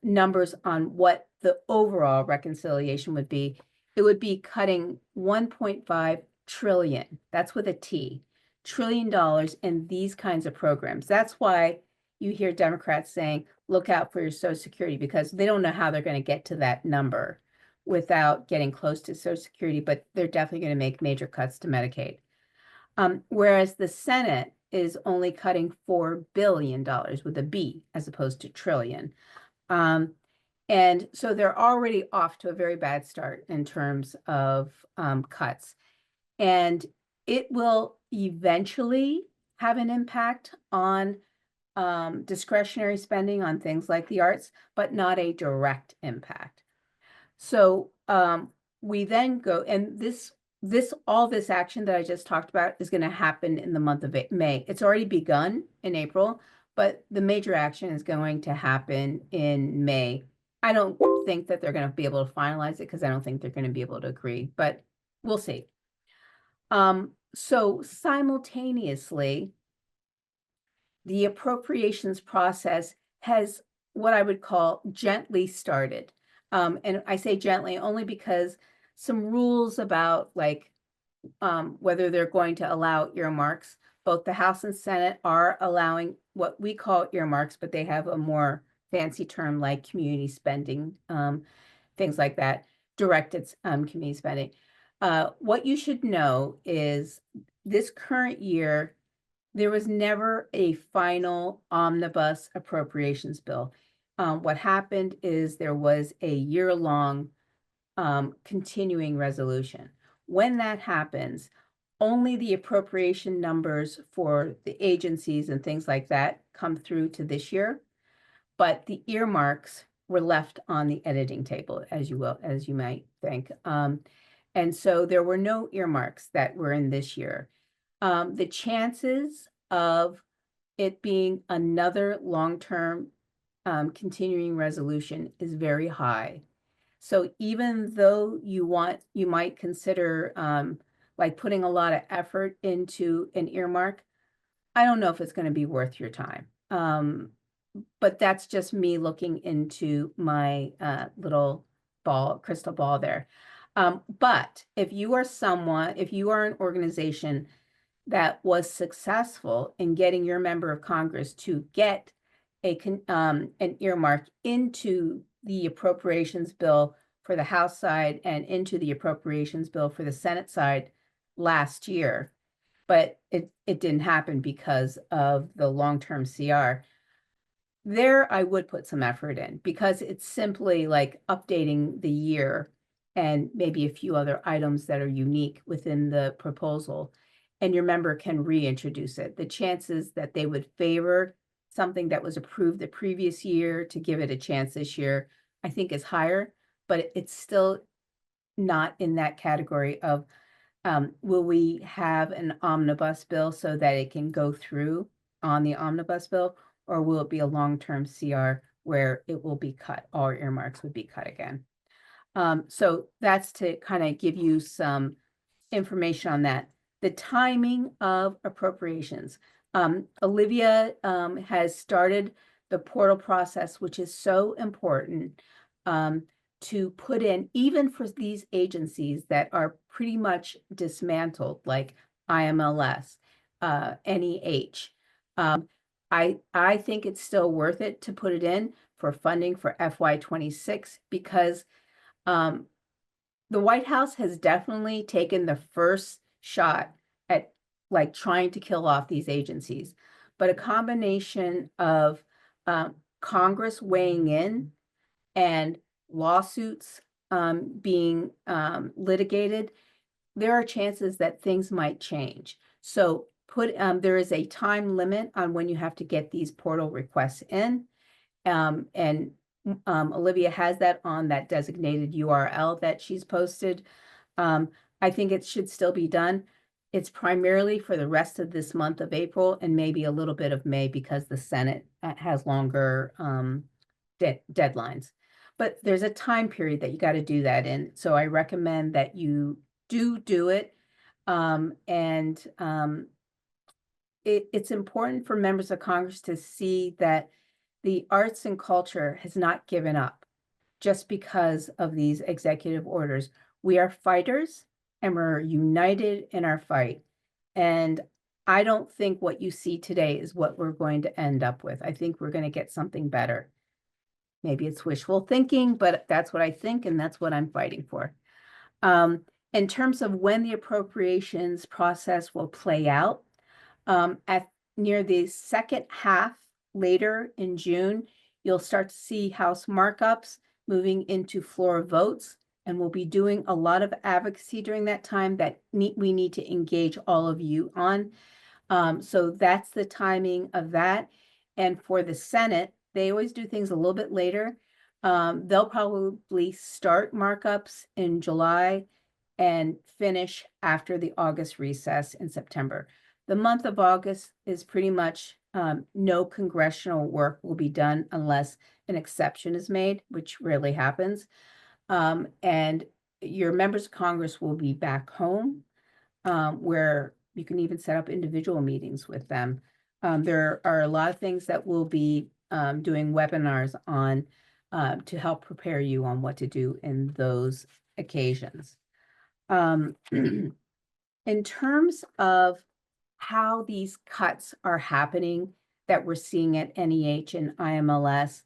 numbers on what the overall reconciliation would be, it would be cutting 1.5 trillion, that's with a T, $1 trillion in these kinds of programs. That's why you hear Democrats saying, look out for your Social Security, because they don't know how they're going to get to that number without getting close to Social Security, but they're definitely going to make major cuts to Medicaid. Whereas the Senate is only cutting $4 billion with a B as opposed to trillion. And so they're already off to a very bad start in terms of cuts. And it will eventually have an impact on discretionary spending on things like the arts, but not a direct impact. So we then go, and all this action that I just talked about is going to happen in the month of May. It's already begun in April, but the major action is going to happen in May. I don't think that they're going to be able to finalize it because I don't think they're going to be able to agree, but we'll see. So simultaneously, the appropriations process has what I would call gently started. And I say gently only because some rules about like whether they're going to allow earmarks, both the House and Senate are allowing what we call earmarks, but they have a more fancy term like community spending, things like that, directed community spending. What you should know is this current year, there was never a final omnibus appropriations bill. What happened is there was a year-long continuing resolution. When that happens, only the appropriation numbers for the agencies and things like that come through to this year, but the earmarks were left on the editing table, as you might think. And so there were no earmarks that were in this year. The chances of it being another long-term continuing resolution is very high. So even though you might consider like putting a lot of effort into an earmark, I don't know if it's going to be worth your time. But that's just me looking into my little crystal ball there. But if you are an organization that was successful in getting your member of Congress to get an earmark into the appropriations bill for the House side and into the appropriations bill for the Senate side last year, but it didn't happen because of the long-term CR. There, I would put some effort in because it's simply like updating the year and maybe a few other items that are unique within the proposal, and your member can reintroduce it. The chances that they would favor something that was approved the previous year to give it a chance this year, I think is higher, but it's still not in that category of will we have an omnibus bill so that it can go through on the omnibus bill, or will it be a long-term CR where it will be cut, all earmarks would be cut again? So that's to kind of give you some information on that. The timing of appropriations. Olivia has started the portal process, which is so important to put in, even for these agencies that are pretty much dismantled, like IMLS, NEH. I think it's still worth it to put it in for funding for FY26 because the White House has definitely taken the first shot at like trying to kill off these agencies, but a combination of Congress weighing in and lawsuits being litigated, there are chances that things might change. So there is a time limit on when you have to get these portal requests in. And Olivia has that on that designated URL that she's posted. I think it should still be done. It's primarily for the rest of this month of April and maybe a little bit of May because the Senate has longer deadlines. But there's a time period that you got to do that in. So I recommend that you do it. It's important for members of Congress to see that the arts and culture has not given up just because of these executive orders. We are fighters and we're united in our fight. And I don't think what you see today is what we're going to end up with. I think we're going to get something better. Maybe it's wishful thinking, but that's what I think, and that's what I'm fighting for. In terms of when the appropriations process will play out, at near the second half later in June, you'll start to see House markups moving into floor votes, and we'll be doing a lot of advocacy during that time that we need to engage all of you on. So that's the timing of that. And for the Senate, they always do things a little bit later. They'll probably start markups in July and finish after the August recess in September. The month of August is pretty much no congressional work will be done unless an exception is made, which rarely happens. And your members of Congress will be back home, where you can even set up individual meetings with them. There are a lot of things that we'll be doing webinars on to help prepare you on what to do in those occasions. In terms of how these cuts are happening that we're seeing at NEH and IMLS,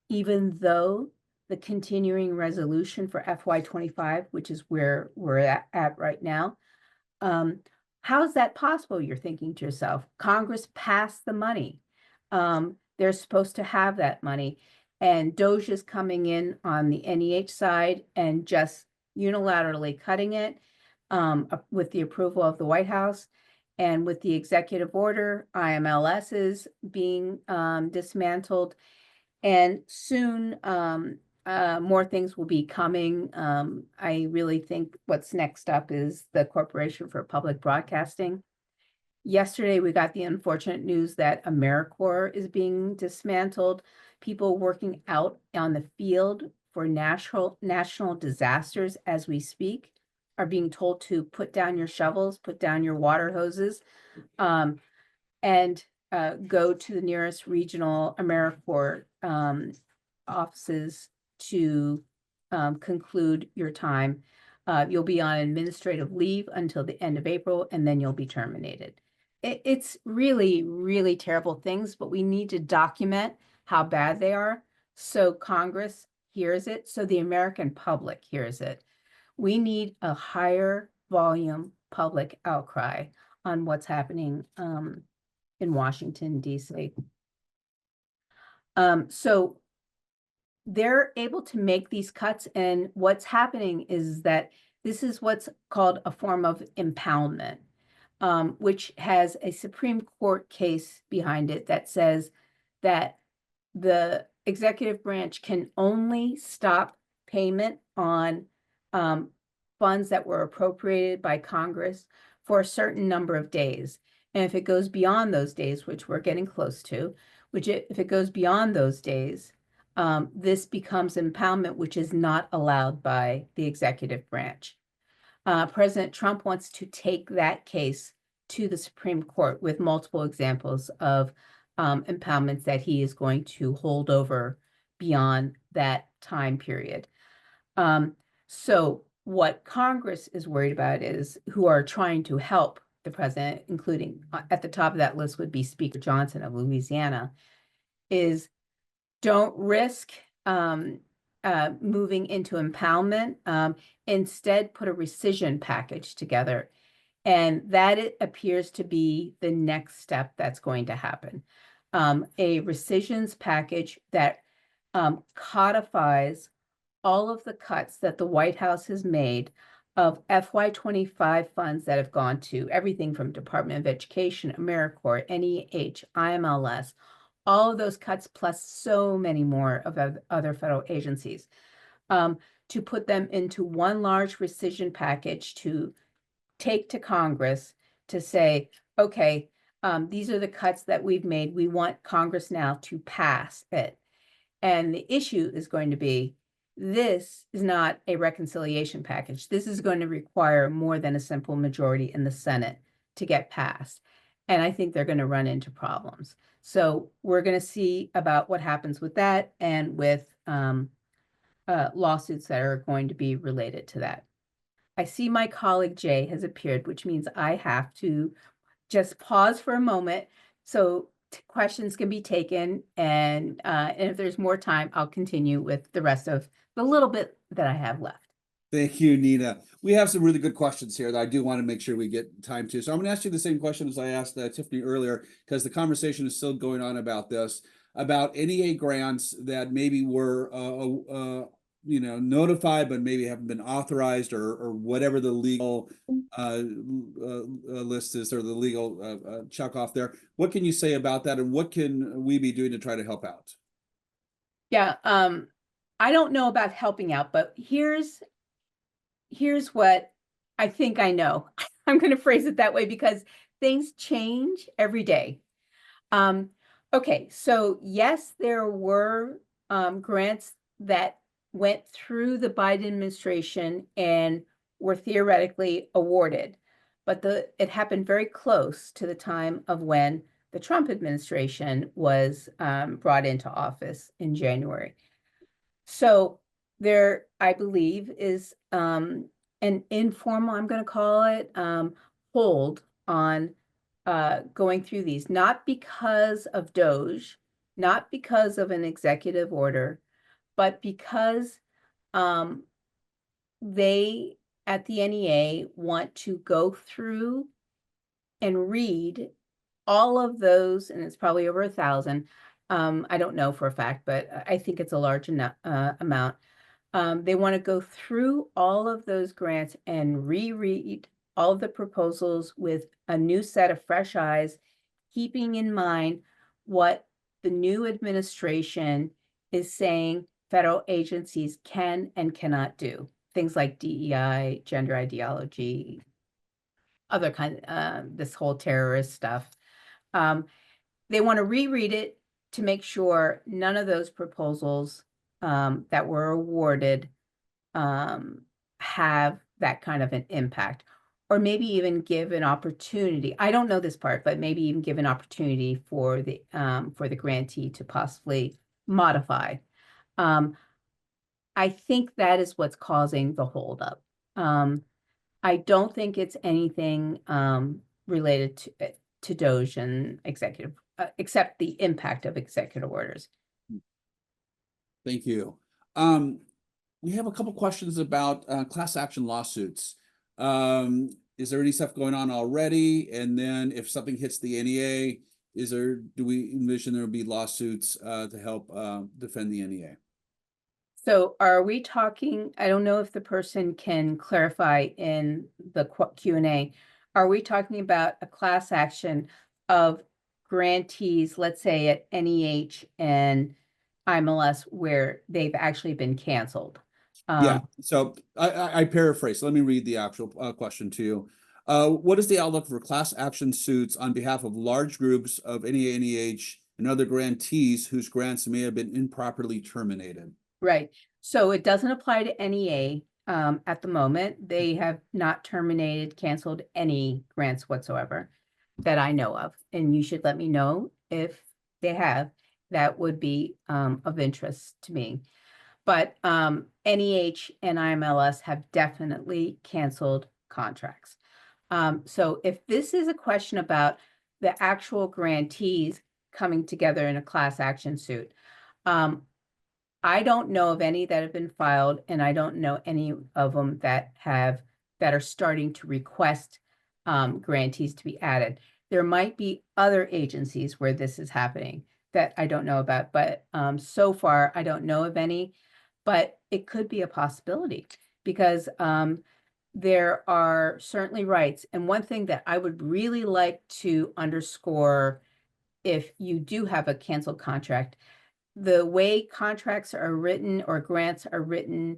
even though the continuing resolution for FY25, which is where we're at right now, how is that possible? You're thinking to yourself, Congress passed the money. They're supposed to have that money. And DOJ is coming in on the NEH side and just unilaterally cutting it with the approval of the White House. And with the executive order, IMLS is being dismantled. And soon more things will be coming. I really think what's next up is the Corporation for Public Broadcasting. Yesterday, we got the unfortunate news that AmeriCorps is being dismantled. People working out on the field for national disasters as we speak are being told to put down your shovels, put down your water hoses, and go to the nearest regional AmeriCorps offices to conclude your time. You'll be on administrative leave until the end of April, and then you'll be terminated. It's really, really terrible things, but we need to document how bad they are so Congress hears it, so the American public hears it. We need a higher volume public outcry on what's happening in Washington, D.C. So they're able to make these cuts, and what's happening is that this is what's called a form of impoundment, which has a Supreme Court case behind it that says that the executive branch can only stop payment on funds that were appropriated by Congress for a certain number of days. And if it goes beyond those days, which we're getting close to, if it goes beyond those days, this becomes impoundment, which is not allowed by the executive branch. President Trump wants to take that case to the Supreme Court with multiple examples of impoundments that he is going to hold over beyond that time period. So what Congress is worried about is who are trying to help the president, including at the top of that list would be Speaker Johnson of Louisiana, is don't risk moving into impoundment. Instead, put a rescission package together. And that it appears to be the next step that's going to happen. A rescissions package that codifies all of the cuts that the White House has made of FY25 funds that have gone to everything from Department of Education, AmeriCorps, NEH, IMLS, all of those cuts plus so many more of other federal agencies, to put them into one large rescission package to take to Congress to say, okay, these are the cuts that we've made. We want Congress now to pass it. And the issue is going to be, this is not a reconciliation package. This is going to require more than a simple majority in the Senate to get passed. And I think they're going to run into problems. So we're going to see about what happens with that and with lawsuits that are going to be related to that. I see my colleague Jay has appeared, which means I have to just pause for a moment so questions can be taken, and if there's more time, I'll continue with the rest of the little bit that I have left. Thank you, Nina. We have some really good questions here that I do want to make sure we get time to. So I'm going to ask you the same question as I asked Tiffany earlier, because the conversation is still going on about this, about NEA grants that maybe were, notified, but maybe haven't been authorized, or whatever the legal list is, or the legal check off there. What can you say about that, and what can we be doing to try to help out? Yeah, I don't know about helping out, but here's what I think I know. I'm going to phrase it that way because things change every day. Okay, so yes, there were grants that went through the Biden administration and were theoretically awarded, but it happened very close to the time of when the Trump administration was brought into office in January. So there, I believe, is an informal, I'm going to call it, hold on going through these, not because of DOGE, not because of an executive order, but because they at the NEA want to go through and read all of those, and it's probably over 1,000. I don't know for a fact, but I think it's a large amount. They want to go through all of those grants and reread all of the proposals with a new set of fresh eyes, keeping in mind what the new administration is saying federal agencies can and cannot do. Things like DEI, gender ideology, other kind of this whole terrorist stuff. They want to reread it to make sure none of those proposals that were awarded have that kind of an impact, or maybe even give an opportunity. I don't know this part, but maybe even give an opportunity for the grantee to possibly modify. I think that is what's causing the holdup. I don't think it's anything related to DOGE and executive, except the impact of executive orders. Thank you. We have a couple questions about class action lawsuits. Is there any stuff going on already? And then if something hits the NEA, do we envision there will be lawsuits to help defend the NEA? So are we talking, I don't know if the person can clarify in the Q&A, are we talking about a class action of grantees, let's say at NEH and IMLS, where they've actually been canceled? Yeah, so I paraphrase. So let me read the actual question to you. What is the outlook for class action suits on behalf of large groups of NEA, NEH, and other grantees whose grants may have been improperly terminated? Right. So it doesn't apply to NEA at the moment. They have not terminated, canceled any grants whatsoever that I know of. And you should let me know if they have. That would be of interest to me. But NEH and IMLS have definitely canceled contracts. So if this is a question about the actual grantees coming together in a class action suit, I don't know of any that have been filed, and I don't know any of them that are starting to request grantees to be added. There might be other agencies where this is happening that I don't know about, but so far I don't know of any, but it could be a possibility because there are certainly rights. And one thing that I would really like to underscore, if you do have a canceled contract, the way contracts are written or grants are written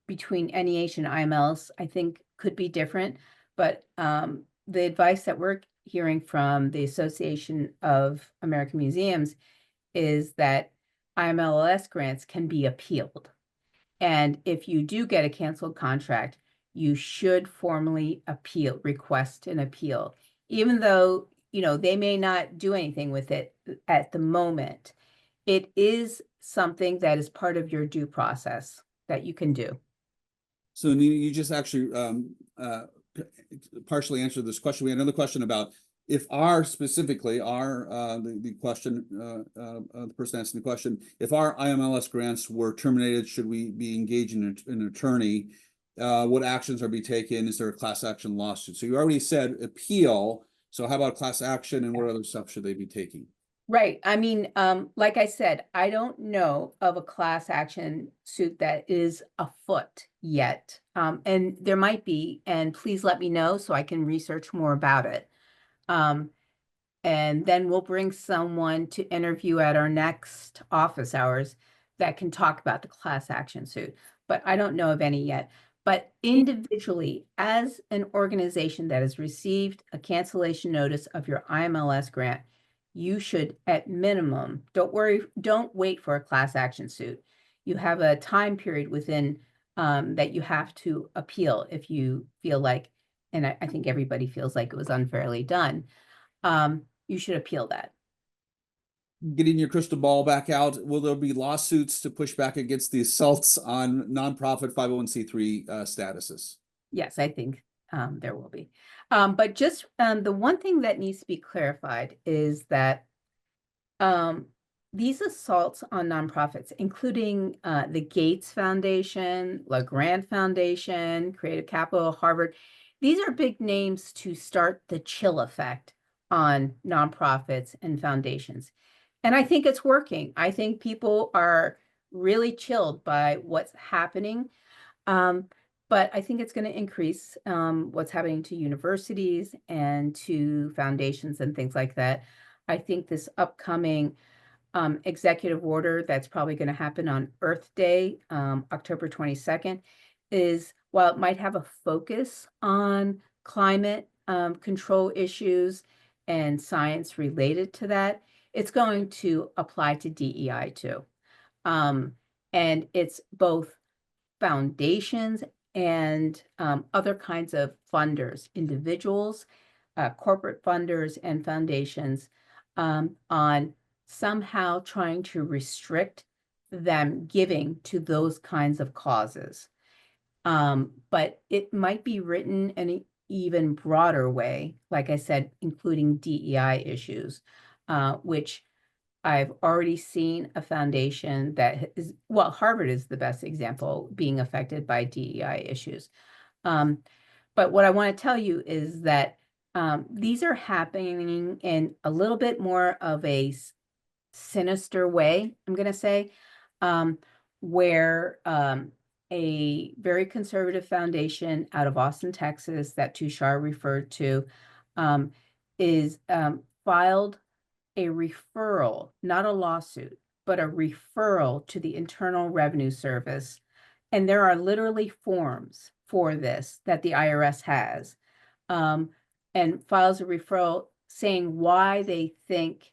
between NEH and IMLs, I think could be different. But the advice that we're hearing from the Association of American Museums is that IMLS grants can be appealed. And if you do get a canceled contract, you should formally request an appeal, even though, they may not do anything with it at the moment. It is something that is part of your due process that you can do. So you just actually partially answered this question. We had another question about if specifically the question, the person asking the question, if our IMLS grants were terminated, should we be engaging an attorney? What actions are being taken? Is there a class action lawsuit? So you already said appeal. So how about class action, and what other steps should they be taking? Right. I mean, like I said, I don't know of a class action suit that is afoot yet. And there might be, and please let me know so I can research more about it. And then we'll bring someone to interview at our next office hours that can talk about the class action suit. But I don't know of any yet. But individually, as an organization that has received a cancellation notice of your IMLS grant, you should, at minimum, don't wait for a class action suit. You have a time period within that you have to appeal if you feel like, and I think everybody feels like it was unfairly done. You should appeal that. Getting your crystal ball back out, will there be lawsuits to push back against the assaults on nonprofit 501c3 statuses? Yes, I think there will be. But just the one thing that needs to be clarified is that these assaults on nonprofits, including the Gates Foundation, LeGrand Foundation, Creative Capital, Harvard, these are big names to start the chill effect on nonprofits and foundations. And I think it's working. I think people are really chilled by what's happening. But I think it's going to increase what's happening to universities and to foundations and things like that. I think this upcoming executive order that's probably going to happen on Earth Day, October 22nd, is, while it might have a focus on climate control issues and science related to that, it's going to apply to DEI too. And it's both foundations and other kinds of funders, individuals, corporate funders and foundations, on somehow trying to restrict them giving to those kinds of causes. But it might be written in an even broader way, like I said, including DEI issues, which I've already seen a foundation that is, well, Harvard is the best example, being affected by DEI issues. But what I want to tell you is that these are happening in a little bit more of a sinister way, I'm going to say, where a very conservative foundation out of Austin, Texas, that Tushar referred to, is filed a referral, not a lawsuit, but a referral to the Internal Revenue Service. And there are literally forms for this that the IRS has, and files a referral saying why they think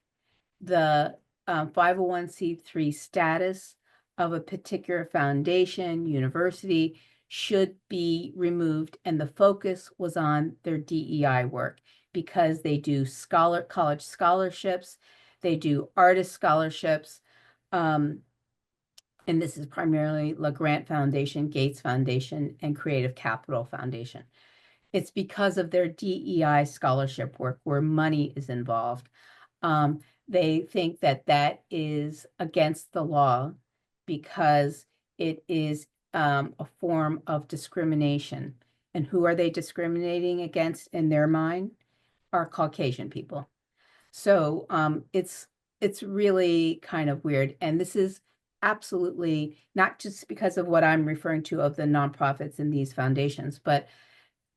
the 501c3 status of a particular foundation, university, should be removed. And the focus was on their DEI work, because they do college scholarships, they do artist scholarships, and this is primarily LeGrand Foundation, Gates Foundation, and Creative Capital Foundation. It's because of their DEI scholarship work where money is involved. They think that that is against the law because it is a form of discrimination. And who are they discriminating against in their mind? Are Caucasian people. So it's really kind of weird. And this is absolutely not just because of what I'm referring to of the nonprofits and these foundations, but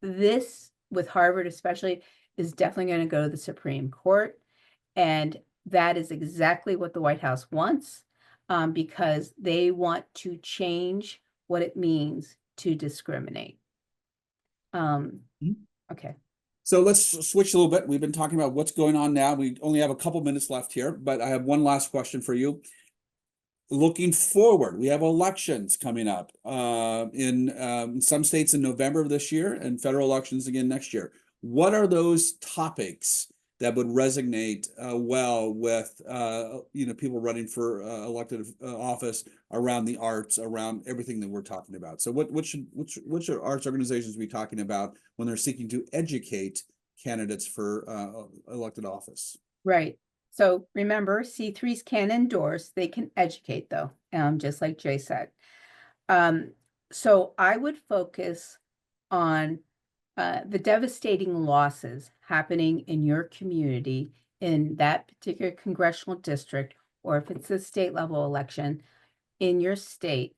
this, with Harvard especially, is definitely going to go to the Supreme Court. And that is exactly what the White House wants, because they want to change what it means to discriminate. Okay. So let's switch a little bit. We've been talking about what's going on now. We only have a couple minutes left here, but I have one last question for you. Looking forward, we have elections coming up in some states in November of this year and federal elections again next year. What are those topics that would resonate well with people running for elected office around the arts, around everything that we're talking about. So what should arts organizations be talking about when they're seeking to educate candidates for elected office? Right. So remember, C3s can endorse, they can educate though, just like Jay said. So I would focus on the devastating losses happening in your community in that particular congressional district, or if it's a state level election in your state,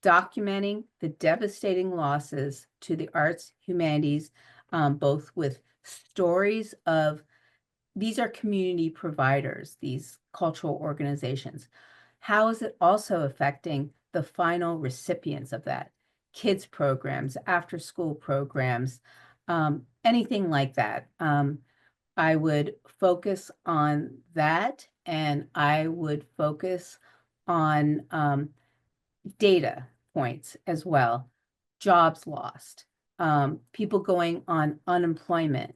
documenting the devastating losses to the arts, humanities, both with stories of, these are community providers, these cultural organizations. How is it also affecting the final recipients of that? Kids programs, after school programs, anything like that. I would focus on that, and I would focus on data points as well. Jobs lost, people going on unemployment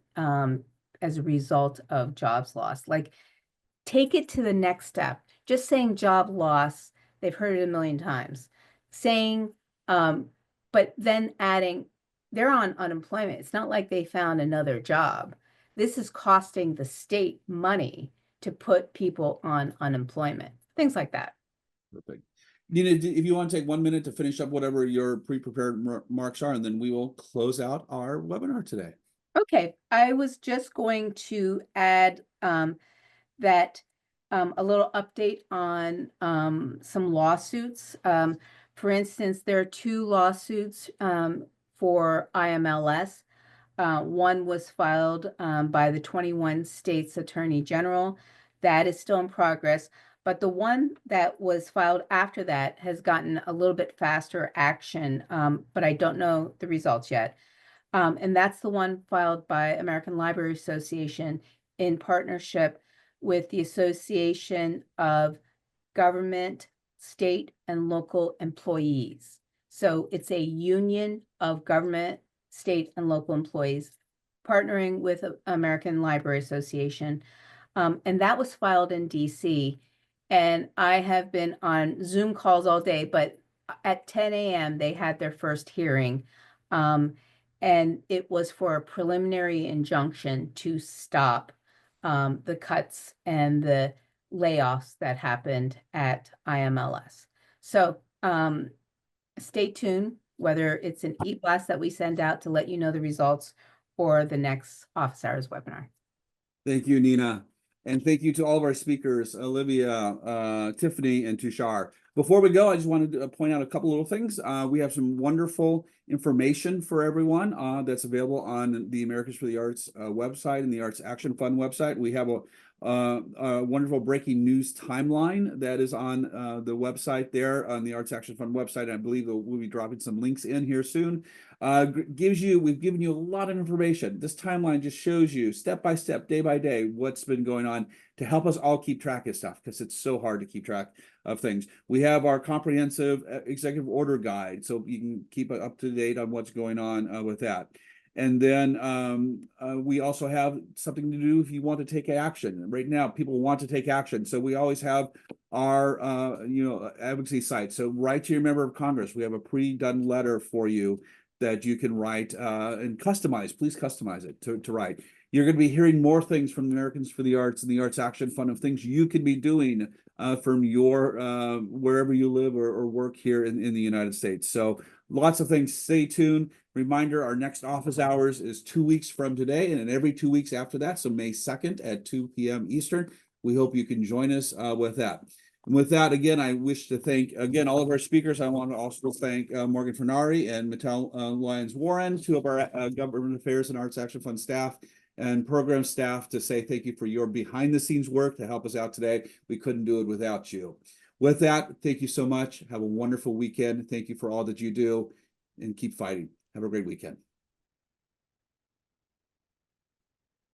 as a result of jobs lost. Like, take it to the next step. Just saying job loss, they've heard it a million times. Saying, but then adding, they're on unemployment. It's not like they found another job. This is costing the state money to put people on unemployment, things like that. Perfect. Nina, if you want to take 1 minute to finish up whatever your pre-prepared remarks are, and then we will close out our webinar today. Okay, I was just going to add that a little update on some lawsuits. For instance, there are 2 lawsuits for IMLS. One was filed by the 21 states attorney general. That is still in progress. But the one that was filed after that has gotten a little bit faster action, but I don't know the results yet. And that's the one filed by American Library Association in partnership with the Association of Government, State, and Local Employees. So it's a union of government, state, and local employees partnering with American Library Association. And that was filed in DC. And I have been on Zoom calls all day, but at 10 a.m. they had their first hearing. And it was for a preliminary injunction to stop the cuts and the layoffs that happened at IMLS. So stay tuned, whether it's an e-blast that we send out to let you know the results or the next office hours webinar. Thank you, Nina. And thank you to all of our speakers, Olivia, Tiffany, and Tushar. Before we go, I just wanted to point out a couple little things. We have some wonderful information for everyone that's available on the Americans for the Arts website and the Arts Action Fund website. We have a wonderful breaking news timeline that is on the website there, on the Arts Action Fund website. I believe we'll be dropping some links in here soon. We've given you a lot of information. This timeline just shows you step by step, day by day, what's been going on to help us all keep track of stuff, because it's so hard to keep track of things. We have our comprehensive executive order guide, so you can keep up to date on what's going on with that. And then we also have something to do if you want to take action. Right now, people want to take action. So we always have our advocacy site. So write to your member of Congress. We have a pre-done letter for you that you can write and customize. Please customize it to write. You're going to be hearing more things from the Americans for the Arts and the Arts Action Fund of things you can be doing from your wherever you live or work here in the United States. So lots of things. Stay tuned. Reminder, our next office hours is 2 weeks from today, and then every 2 weeks after that, so May 2nd at 2 p.m. Eastern. We hope you can join us with that. And with that, again, I wish to thank, again, all of our speakers. I want to also thank Morgan Fernari and Mattel Lyons-Warren, 2 of our Government Affairs and Arts Action Fund staff and program staff, to say thank you for your behind-the-scenes work to help us out today. We couldn't do it without you. With that, thank you so much. Have a wonderful weekend. Thank you for all that you do, and keep fighting. Have a great weekend.